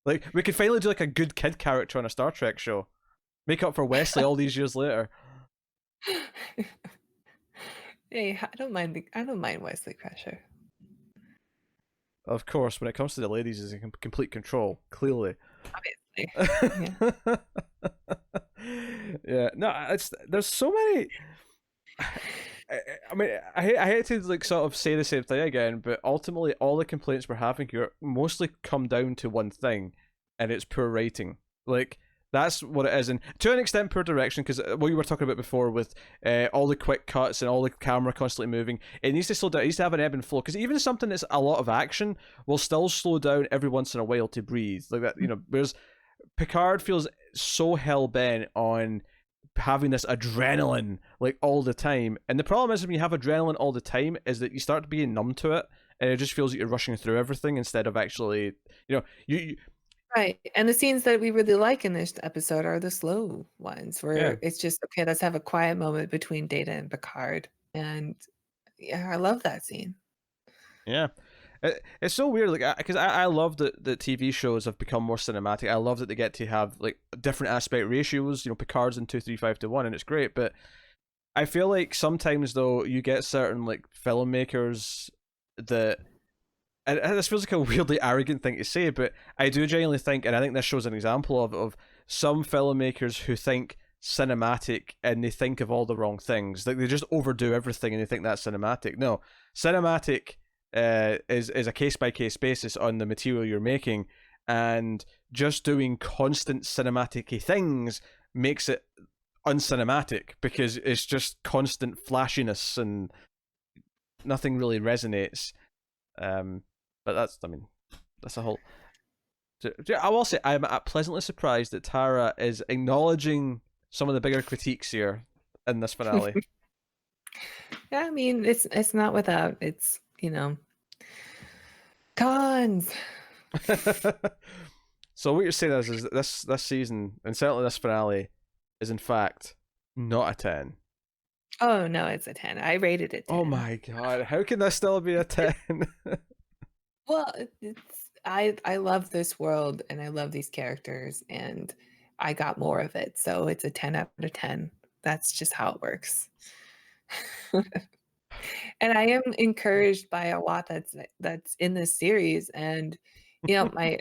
like we could finally do like a good kid character on a Star Trek show. Make up for Wesley all these years later. Hey, I don't mind Wesley Crusher. Of course, when it comes to the ladies, is in complete control. Clearly. Obviously. Yeah. Yeah, no, it's there's so many. I mean, I hate to like sort of say the same thing again, but ultimately, all the complaints we're having here mostly come down to one thing, and it's poor writing. Like That's what it is, and to an extent, poor direction. Because what you were talking about before with all the quick cuts and all the camera constantly moving, it needs to slow down. It needs to have an ebb and flow. Because even something that's a lot of action will still slow down every once in a while to breathe, like that. Whereas Picard feels so hell bent on having this adrenaline like all the time, and the problem is when you have adrenaline all the time is that you start being numb to it, and it just feels like you're rushing through everything instead of actually, you Right. And the scenes that we really like in this episode are the slow ones where yeah. it's just, okay, let's have a quiet moment between Data and Picard. And yeah, I love that scene. Yeah, it's so weird, like because I love that the TV shows have become more cinematic. I love that they get to have like different aspect ratios. Picard's in 2:3:5 to 1, and it's great. But I feel like sometimes though you get certain like filmmakers that, and this feels like a weirdly arrogant thing to say, but I do genuinely think, and I think this shows an example of some filmmakers who think cinematic and they think of all the wrong things. Like they just overdo everything and they think that's cinematic. No, cinematic is a case by case basis on the material you're making, and just doing constant cinematic things makes it uncinematic because it's just constant flashiness and nothing really resonates. But that's a whole. I will say I'm pleasantly surprised that Tara is acknowledging some of the bigger critiques here in this finale. Yeah, I mean, it's not without it's, cons. So what you're saying is this season, and certainly this finale, is in fact not a 10. Oh no, it's a 10. I rated it 10. Oh my god, how can this still be a 10? Well, I love this world and I love these characters and I got more of it. So it's a 10 out of 10. That's just how it works. And I am encouraged by a lot that's in this series. And my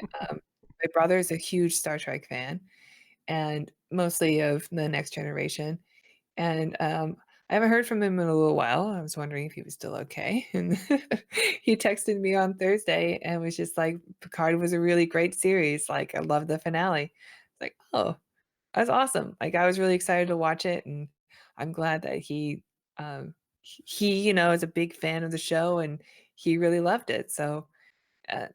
brother is a huge Star Trek fan, and mostly of the Next Generation. And I haven't heard from him in a little while. I was wondering if he was still okay. And he texted me on Thursday and was just like, Picard was a really great series. Like, I love the finale. It's like, oh, that's awesome. Like, I was really excited to watch it. And I'm glad that he is a big fan of the show and he really loved it. So uh,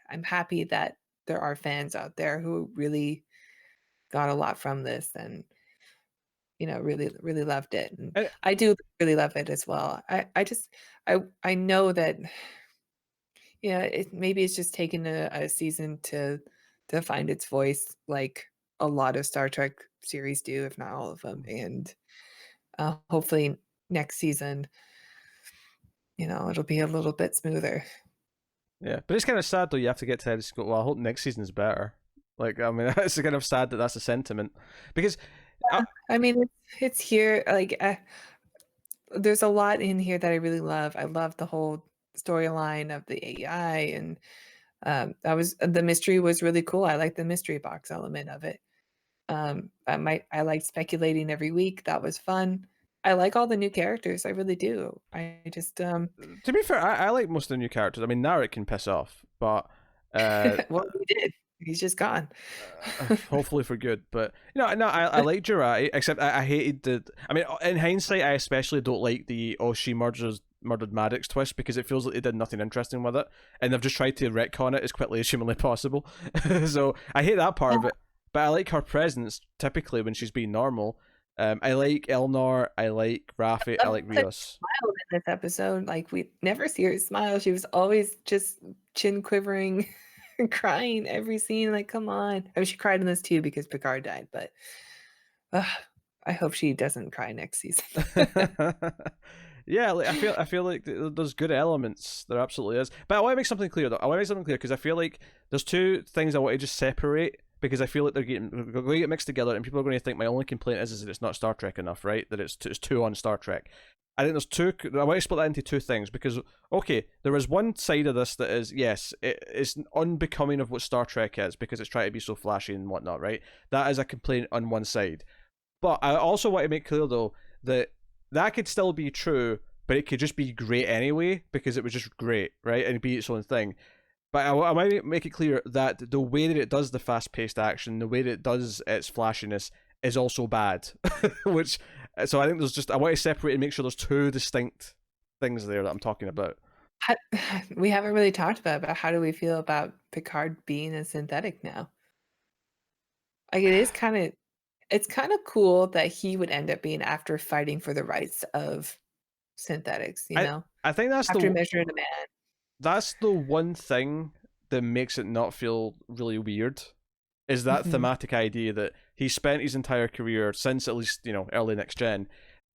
I'm happy that there are fans out there who really got a lot from this and really, really loved it. And And I do really love it as well. I know that, maybe it's just taken a season to find its voice, like a lot of Star Trek series do, if not all of them. And hopefully next season, it'll be a little bit smoother. yeah, but it's kind of sad though. You have to get to Edison. Go, well, I hope next season's better. Like, I mean, it's kind of sad that that's a sentiment because I mean, it's here. Like, there's a lot in here that I really love. I love the whole storyline of the AI, and the mystery was really cool. I like the mystery box element of it. I like speculating every week. That was fun. I like all the new characters. I really do. I just to be fair, I like most of the new characters. I mean, Narek can piss off, but well, he did. He's just gone. hopefully for good. But no, I like Jurati, except I hated the. I mean, in hindsight, I especially don't like the she murdered Maddox twist because it feels like they did nothing interesting with it, and they've just tried to retcon it as quickly as humanly possible. So I hate that part of it. But I like her presence typically when she's being normal. I like Elnor, I like Raffi, I like Rios. Smile in this episode, like we never see her smile. She was always just chin quivering. Crying every scene, like, come on. I mean, she cried in this too because Picard died, but I hope she doesn't cry next season. Yeah, like, I feel like there's good elements. There absolutely is. But I want to make something clear though. I want to make something clear because I feel like there's two things I want to just separate because I feel like they're going to get mixed together, and people are going to think my only complaint is that it's not Star Trek enough, right? That it's too on Star Trek. I think there's two. I want to split that into two things because, okay, there is one side of this that is, yes, it's unbecoming of what Star Trek is because it's trying to be so flashy and whatnot, right? That is a complaint on one side. But I also want to make clear, though, that could still be true, but it could just be great anyway because it was just great, right? And be its own thing. But I might make it clear that the way that it does the fast-paced action, the way that it does its flashiness, is also bad. Which, so I think there's just I want to separate and make sure there's two distinct things there that I'm talking about. We haven't really talked about how do we feel about Picard being a synthetic now? Like it's kind of cool that he would end up being after fighting for the rights of synthetics, you I know, I think after measuring a man. that's the one thing that makes it not feel really weird, is that Hmm. thematic idea that he spent his entire career since at least early next gen,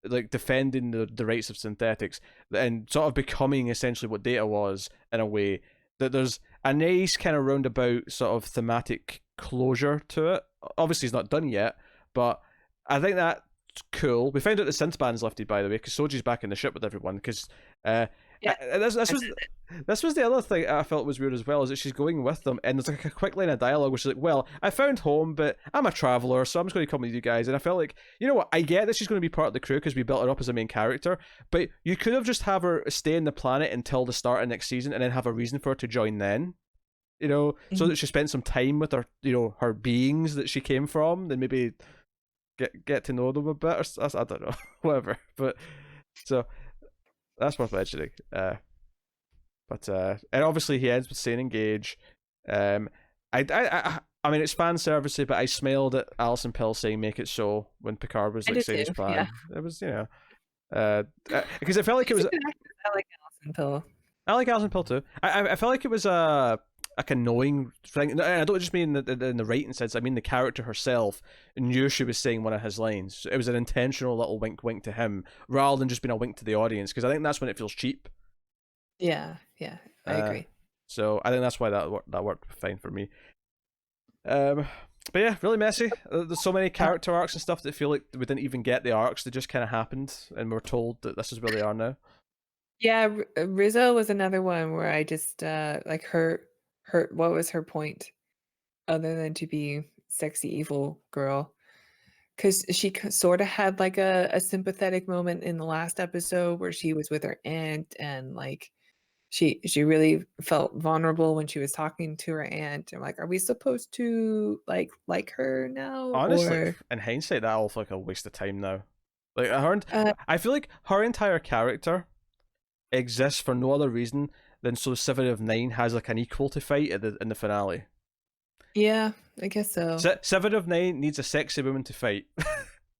like defending the rights of synthetics and sort of becoming essentially what Data was in a way, that there's a nice kind of roundabout sort of thematic closure to it. Obviously, it's not done yet, but I think that's cool. We found out the synth band's lifted, by the way, because Soji's back in the ship with everyone. Because Yeah, this was the other thing I felt was weird as well, is that she's going with them, and there's like a quick line of dialogue which is like, "Well, I found home, but I'm a traveler, so I'm just going to come with you guys." And I felt like, you know what, I get that she's going to be part of the crew because we built her up as a main character, but you could have just have her stay in the planet until the start of next season, and then have a reason for her to join then. So that she spent some time with her, her beings that she came from, then maybe get to know them a bit. Or, I don't know, whatever. But so that's worth mentioning. And obviously he ends with saying engage. I mean, it's fan servicey, but I smiled at Alison Pill saying "make it so" when Picard was I like did saying his too. plan. Yeah, It was, because it felt like it she's was. a good actress. I like Alison Pill. I like Alison Pill too. I felt like it was a like annoying thing. I don't just mean in the writing sense. I mean the character herself knew she was saying one of his lines. It was an intentional little wink, wink to him, rather than just being a wink to the audience. Because I think that's when it feels cheap. Yeah, I agree. So I think that's why that worked fine for me. But yeah, really messy. There's so many character arcs and stuff that feel like we didn't even get the arcs. They just kind of happened, and we're told that this is where they are now. Yeah, Rizzo was another one where I just like her what was her point other than to be sexy evil girl? Because she sort of had like a sympathetic moment in the last episode where she was with her aunt and like she really felt vulnerable when she was talking to her aunt. I'm like, are we supposed to like her now Honestly, or in hindsight, that all felt like a waste of time now. Like uh, I feel like her entire character exists for no other reason than so Seven of Nine has like an equal to fight in the finale. yeah, I guess so. Seven of Nine needs a sexy woman to fight,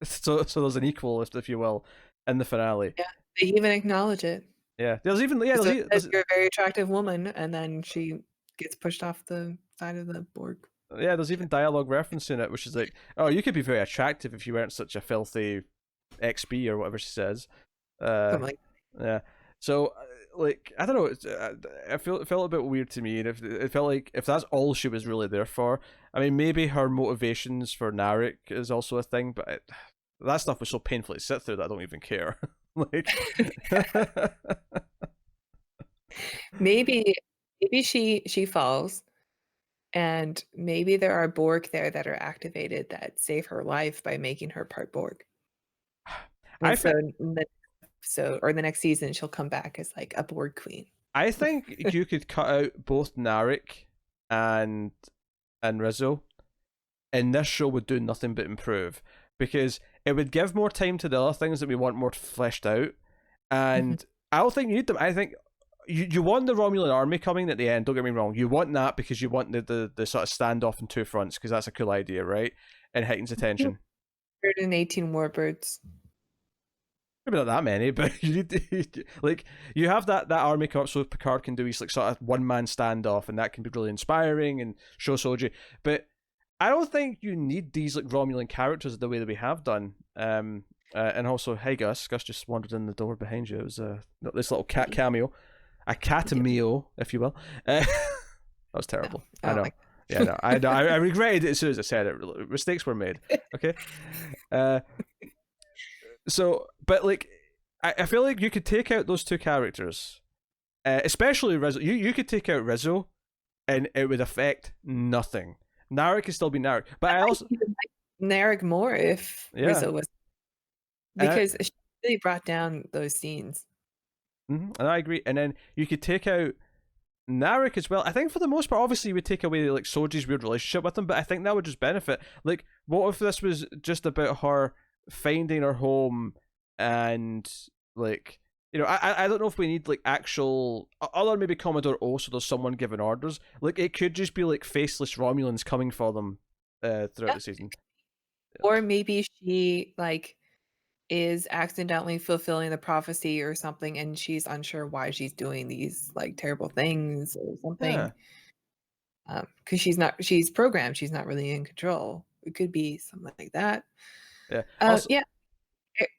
so there's an equal, if you will, in the finale. Yeah, they even acknowledge it. Yeah, there's even So it says you're a very attractive woman, and then she gets pushed off the side of the Borg. yeah, there's even dialogue referencing it, which is like, "Oh, you could be very attractive if you weren't such a filthy XB or whatever she says." Something like Yeah. So, like, I don't know. It felt a bit weird to me, and if it felt like if that's all she was really there for, I mean, maybe her motivations for Narek is also a thing, but that stuff was so painful to sit through that I don't even care. Like, maybe she falls, and maybe there are Borg there that are activated that save her life by making her part Borg. I And so think or the next season she'll come back as like a Borg queen. I think you could cut out both Narek and Rizzo, and this show would do nothing but improve, because it would give more time to the other things that we want more fleshed out. And I don't think you need them. I think you want the Romulan army coming at the end. Don't get me wrong. You want that because you want the sort of standoff in two fronts, because that's a cool idea, right? And heightens attention. 118 warbirds. Maybe not that many, but you need to, like, you have that army come up so Picard can do his like sort of one man standoff, and that can be really inspiring and show Soji. But I don't think you need these like Romulan characters the way that we have done. And also, hey Gus just wandered in the door behind you. It was this little cat cameo, a catameo, if you will. That was terrible. I know. Yeah, no, I know. I regretted it as soon as I said it. Mistakes were made. Okay. So, but like, I feel like you could take out those two characters, especially Rizzo. You could take out Rizzo, and it would affect nothing. Narek could still be Narek, but I also like Narek more if Rizzo was, because she really brought down those scenes. And I agree. And then you could take out Narek as well. I think for the most part, obviously, we take away like Soji's weird relationship with him, but I think that would just benefit. Like, what if this was just about her finding her home and like, I don't know if we need like actual other maybe Commodore O, so there's someone giving orders. Like, it could just be like faceless Romulans coming for them throughout Yeah. the season. Or maybe she like is accidentally fulfilling the prophecy or something, and she's unsure why she's doing these like terrible things or something. Yeah, Because she's programmed, she's not really in control. It could be something like that. yeah. Also, Yeah,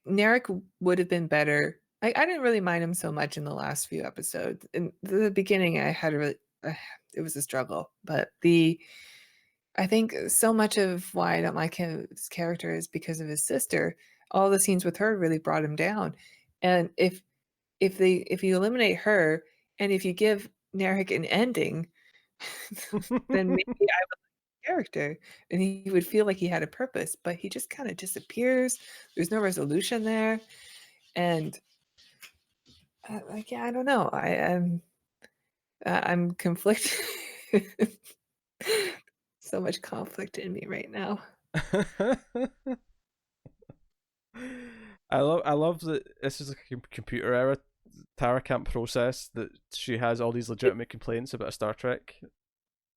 Narek would have been better. I didn't really mind him so much in the last few episodes. In the beginning, I had a really, it was a struggle, but I think so much of why I don't like his character is because of his sister. All the scenes with her really brought him down. And if you eliminate her and if you give Narek an ending, then maybe I would character and he would feel like he had a purpose, but he just kind of disappears. There's no resolution there. And like, yeah, I don't know. I'm conflicted. So much conflict in me right now. I love that this is like a computer era Tara can't process that she has all these legitimate complaints about Star Trek.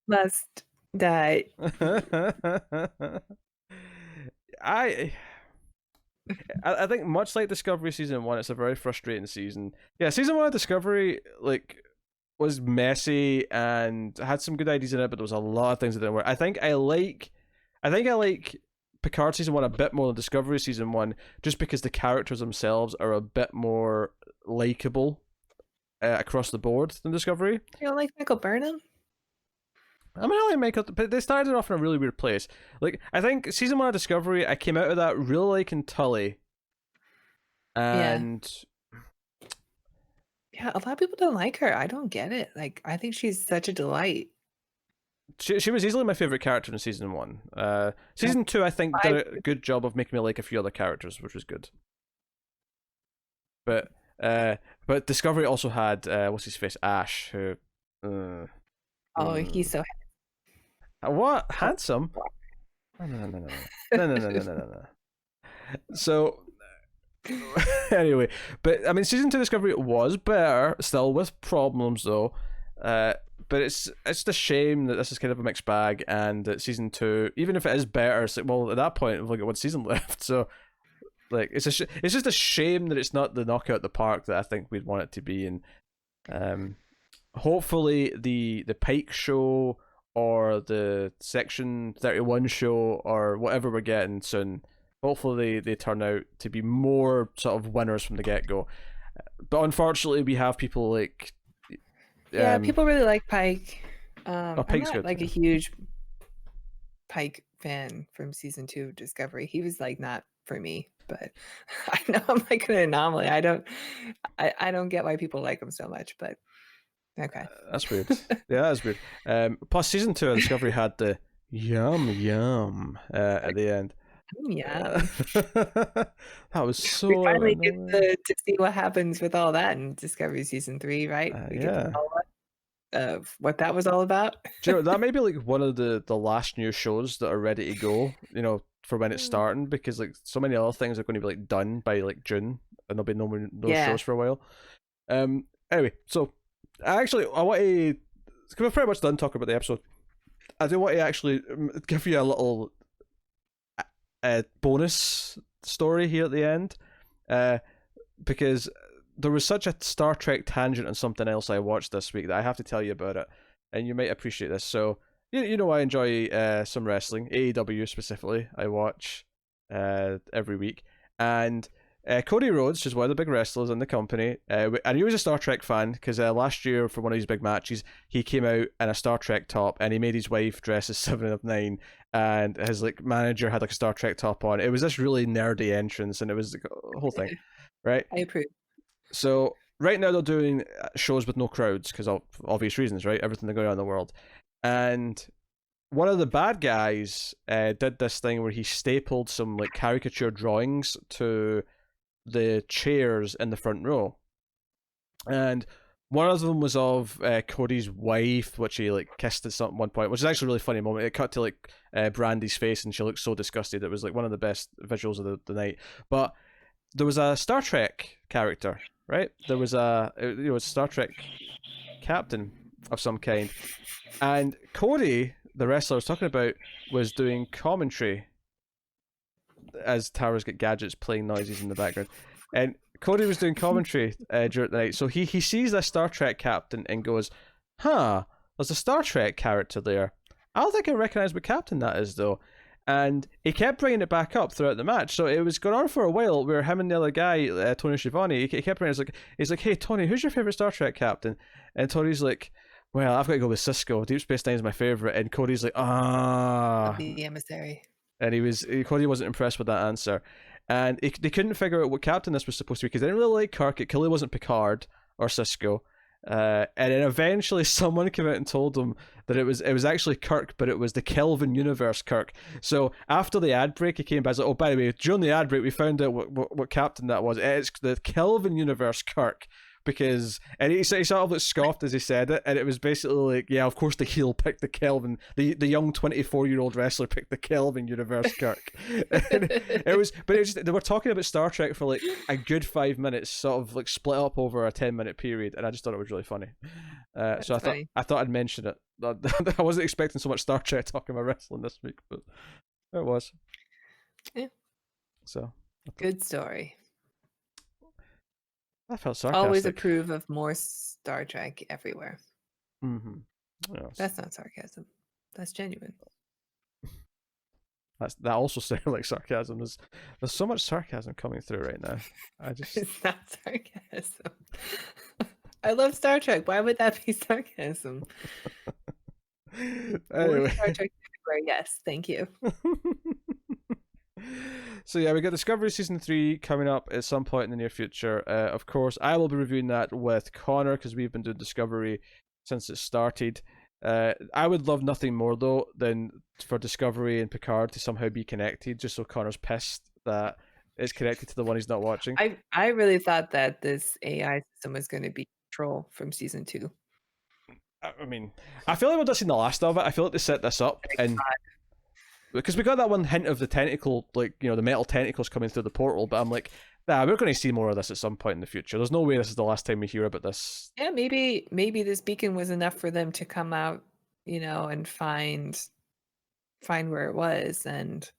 Must die. I I think much like Discovery season 1, it's a very frustrating season. Yeah, season 1 of Discovery like was messy and had some good ideas in it, but there was a lot of things that didn't work. I think I like Picard season 1 a bit more than Discovery season 1, just because the characters themselves are a bit more likable across the board than Discovery. You don't like Michael Burnham? I mean, I like Michael, but they started off in a really weird place. Like, I think season 1 of Discovery, I came out of that really liking Tully, Yeah. and Yeah, a lot of people don't like her. I don't get it. Like, I think she's such a delight. she was easily my favorite character in season 1. Season 2, I think, I, did a good job of making me like a few other characters, which was good. But but Discovery also had what's his face, Ash, who oh, he's so what handsome. No, no, no, no, no, no, no, no, no, no, no. So anyway, but I mean, season 2 Discovery was better, still with problems though. But it's just a shame that this is kind of a mixed bag, and that season 2, even if it is better, it's like, well, at that point we've only got one season left, so like it's just a shame that it's not the knockout the park that I think we'd want it to be. And hopefully the Pike show or the Section 31 show or whatever we're getting soon, hopefully they turn out to be more sort of winners from the get-go. But unfortunately we have people like yeah, people really like Pike. I'm Pike's not good. like a huge Pike fan from season 2 of Discovery. He was like not for me, but I know I'm like an anomaly. I don't get why people like him so much, but okay. That's weird. Yeah, that's weird. Plus season 2 of Discovery had the yum at the end. Yeah. That was so. We finally get to see what happens with all that in Discovery season 3, right? We get Yeah. to follow up of what that was all about. Do you know, that may be like one of the last new shows that are ready to go, for when it's starting, because like so many other things are going to be like done by like June, and there'll be no shows for a while. Anyway, so I want to, because we're pretty much done talking about the episode. I do want to actually give you a little bonus story here at the end, because there was such a Star Trek tangent on something else I watched this week that I have to tell you about it, and you might appreciate this. So, I enjoy some wrestling, AEW specifically. I watch every week, and Cody Rhodes, who's one of the big wrestlers in the company, and he was a Star Trek fan because last year for one of his big matches, he came out in a Star Trek top, and he made his wife dress as 7 of 9, and his like manager had like a Star Trek top on. It was this really nerdy entrance, and it was like, a whole thing, right? I approve. So right now they're doing shows with no crowds because of obvious reasons, right? Everything that's going on in the world. And one of the bad guys did this thing where he stapled some like caricature drawings to the chairs in the front row. And One of them was of Cody's wife, which he like kissed at some one point, which is actually a really funny moment. It cut to like Brandy's face, and she looked so disgusted. It was like one of the best visuals of the night. But there was a Star Trek character, right? There was a Star Trek captain of some kind, and Cody, the wrestler I was talking about, was doing commentary as Tara's got gadgets playing noises in the background, and Cody was doing commentary during the night. So he sees this Star Trek captain and goes, "Huh, there's a Star Trek character there. I don't think I recognize what captain that is though." And he kept bringing it back up throughout the match. So it was going on for a while where him and the other guy, Tony Schiavone, he kept bringing it. He's like, "Hey, Tony, who's your favorite Star Trek captain?" And Tony's like, "Well, I've got to go with Cisco. Deep Space Nine is my favorite." And Cody's like, The emissary. And Cody wasn't impressed with that answer. And they couldn't figure out what captain this was supposed to be because they didn't really like Kirk. It clearly wasn't Picard or Cisco. And then eventually someone came out and told them that it was actually Kirk, but it was the Kelvin Universe Kirk. So after the ad break, he came back and was like, "Oh, by the way, during the ad break, we found out what captain that was. It's the Kelvin Universe Kirk." Because and he sort of like scoffed as he said it, and it was basically like, yeah, of course the heel picked the Kelvin, the young 24-year-old wrestler picked the Kelvin Universe Kirk. it was just they were talking about Star Trek for like a good 5 minutes, sort of like split up over a 10-minute period, and I just thought it was really funny. So I thought I'd mention it. I wasn't expecting so much Star Trek talking about wrestling this week, but it was. Yeah. So good story. I felt sarcastic. Always approve of more Star Trek everywhere. Mm-hmm. Yes. That's not sarcasm. That's genuine. That also sounded like sarcasm. There's so much sarcasm coming through right now. It's not sarcasm. I love Star Trek. Why would that be sarcasm? Anyway. Star Trek everywhere. Yes, thank you. So yeah, we got Discovery Season 3 coming up at some point in the near future. Of course, I will be reviewing that with Connor because we've been doing Discovery since it started. I would love nothing more though than for Discovery and Picard to somehow be connected, just so Connor's pissed that it's connected to the one he's not watching. I really thought that this AI system was going to be Control from Season 2. I mean, I feel like we're just seeing the last of it. I feel like they set this up and because we got that one hint of the tentacle, like, you know, the metal tentacles coming through the portal, but I'm like, nah, we're going to see more of this at some point in the future. There's no way this is the last time we hear about this. Yeah, maybe this beacon was enough for them to come out, you know, and find where it was and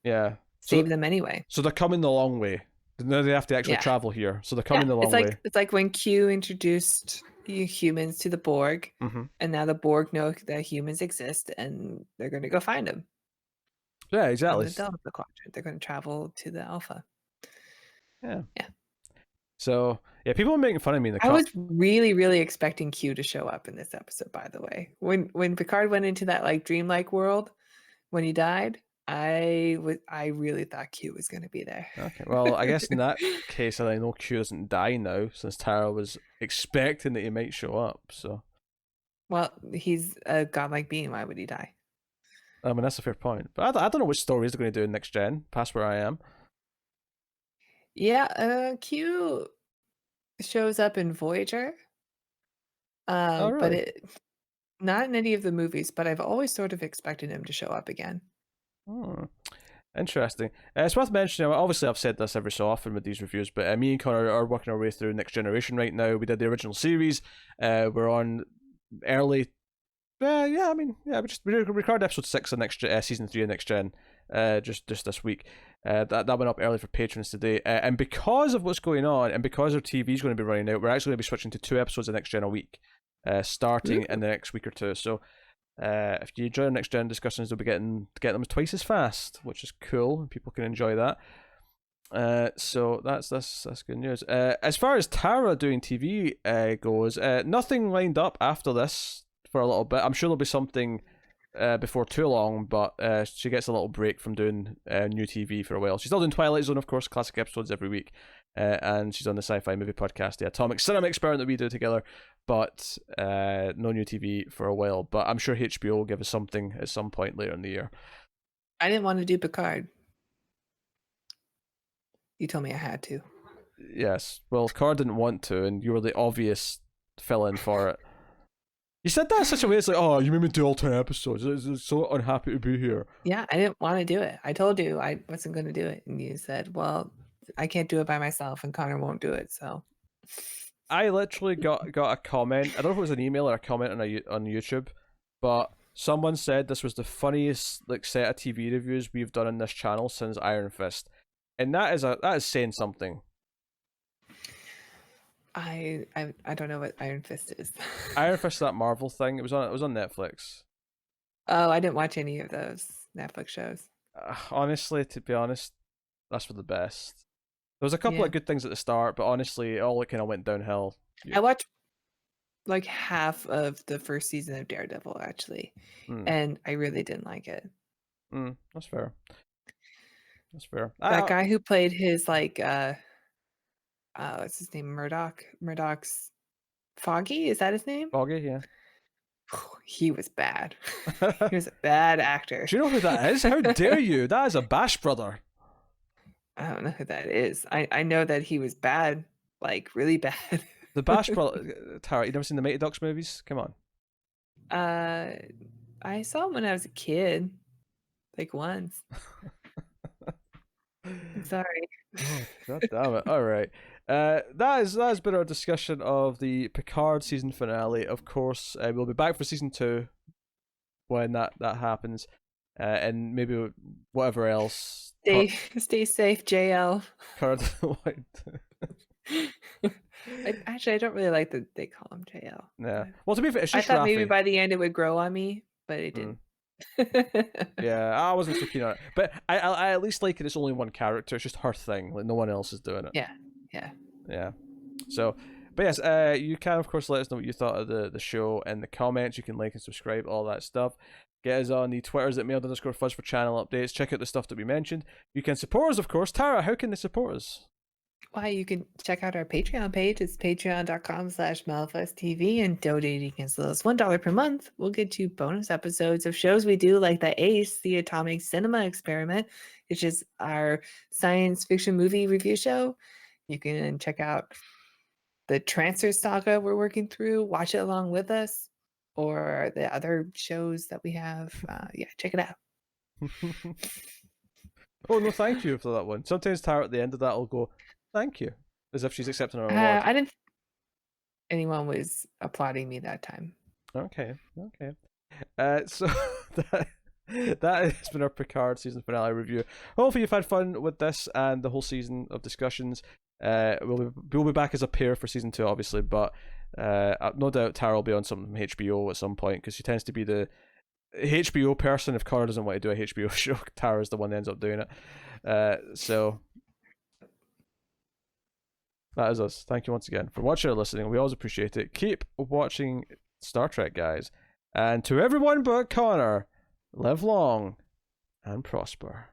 save them anyway. So they're coming the long way. Now they have to actually travel here. So they're coming the long way. It's like when Q introduced humans to the Borg, and now the Borg know that humans exist, and they're going to go find them. Yeah, exactly. The Delta Quadrant. They're going to travel to the Alpha. Yeah. So yeah, people are making fun of me. I was really, really expecting Q to show up in this episode. By the way, when Picard went into that like dreamlike world when he died, I really thought Q was going to be there. Okay, well, I guess in that case, I know Q doesn't die now since Tara was expecting that he might show up. So, well, he's a godlike being. Why would he die? I mean, that's a fair point. But I don't know which stories they're going to do in Next Gen, past where I am. Yeah, Q shows up in Voyager. Really? But not in any of the movies, but I've always sort of expected him to show up again. Interesting. It's worth mentioning, obviously I've said this every so often with these reviews, but me and Connor are working our way through Next Generation right now. We did the original series. We're on early... we recorded episode 6 of season 3 of Next Gen just this week. That went up early for patrons today. And because of what's going on, and because our TV is going to be running out, we're actually going to be switching to 2 episodes of Next Gen a week, starting in the next week or two. So if you enjoy our Next Gen discussions, you'll be getting them twice as fast, which is cool. People can enjoy that. So that's good news. As far as Tara doing TV goes, nothing lined up after this for a little bit. I'm sure there'll be something before too long, but she gets a little break from doing new TV for a while. She's still doing Twilight Zone, of course, classic episodes every week, and she's on the Sci-Fi Movie Podcast, the Atomic Cinema Experiment that we do together, but no new TV for a while. But I'm sure HBO will give us something at some point later in the year. I didn't want to do Picard. You told me I had to. Yes. Well, Car didn't want to, and you were the obvious fill in for it. You said that in such a way, it's like, oh, you made me do all 10 episodes. I'm so unhappy to be here. Yeah, I didn't want to do it. I told you I wasn't going to do it. And you said, well, I can't do it by myself and Connor won't do it. So I literally got a comment. I don't know if it was an email or a comment on YouTube, but someone said this was the funniest like set of TV reviews we've done on this channel since Iron Fist. And that is saying something. I don't know what Iron Fist is. Iron Fist, that Marvel thing. It was on Netflix. Oh, I didn't watch any of those Netflix shows. Honestly, to be honest, that's for the best. There was a couple Yeah. of good things at the start, but honestly, it all kind of went downhill. I watched like half of the first season of Daredevil actually, and I really didn't like it. That's fair. That's fair. That guy who played his like what's his name? Murdoch's Foggy, is that his name? Foggy, yeah. He was bad. He was a bad actor. Do you know who that is? How dare you? That is a Bash brother. I don't know who that is. I know that he was bad, like really bad. The Bash brother. Tara, you never seen the Mighty Ducks movies? Come on. I saw him when I was a kid, like once. I'm sorry. Oh, God damn it. All right. That has been our discussion of the Picard season finale. Of course, we'll be back for season 2 when that happens, and maybe whatever else. Stay safe, JL. Picard. I don't really like that they call him JL. Yeah. Well, to be fair, it's just I thought maybe Raffi. by the end it would grow on me, but it didn't. Yeah, I wasn't so keen on it, but I at least like it. It's only one character. It's just her thing. Like no one else is doing it. Yeah. So, but yes, you can of course let us know what you thought of the show in the comments. You can like and subscribe, all that stuff. Get us on the Twitters at mail_fuzz for channel updates. Check out the stuff that we mentioned. You can support us, of course. Tara, how can they support us? Why, you can check out our Patreon page. It's patreon.com/MalfuzzTV, and donating as little as $1 per month will get you bonus episodes of shows we do, like the ACE, the Atomic Cinema Experiment, which is our science fiction movie review show. You can check out the Transfer Saga we're working through, watch it along with us, or the other shows that we have. Yeah, check it out. Oh, no, thank you for that one. Sometimes Tara at the end of that will go, thank you, as if she's accepting her reward. I didn't think anyone was applauding me that time. Okay. So that has been our Picard season finale review. Hopefully you've had fun with this and the whole season of discussions. We'll be back as a pair for season 2, obviously, but no doubt Tara will be on some HBO at some point, because she tends to be the HBO person. If Connor doesn't want to do a HBO show, Tara's the one that ends up doing it. So that is us. Thank you once again for watching or listening. We always appreciate it. Keep watching Star Trek, guys. And to everyone but Connor, live long and prosper.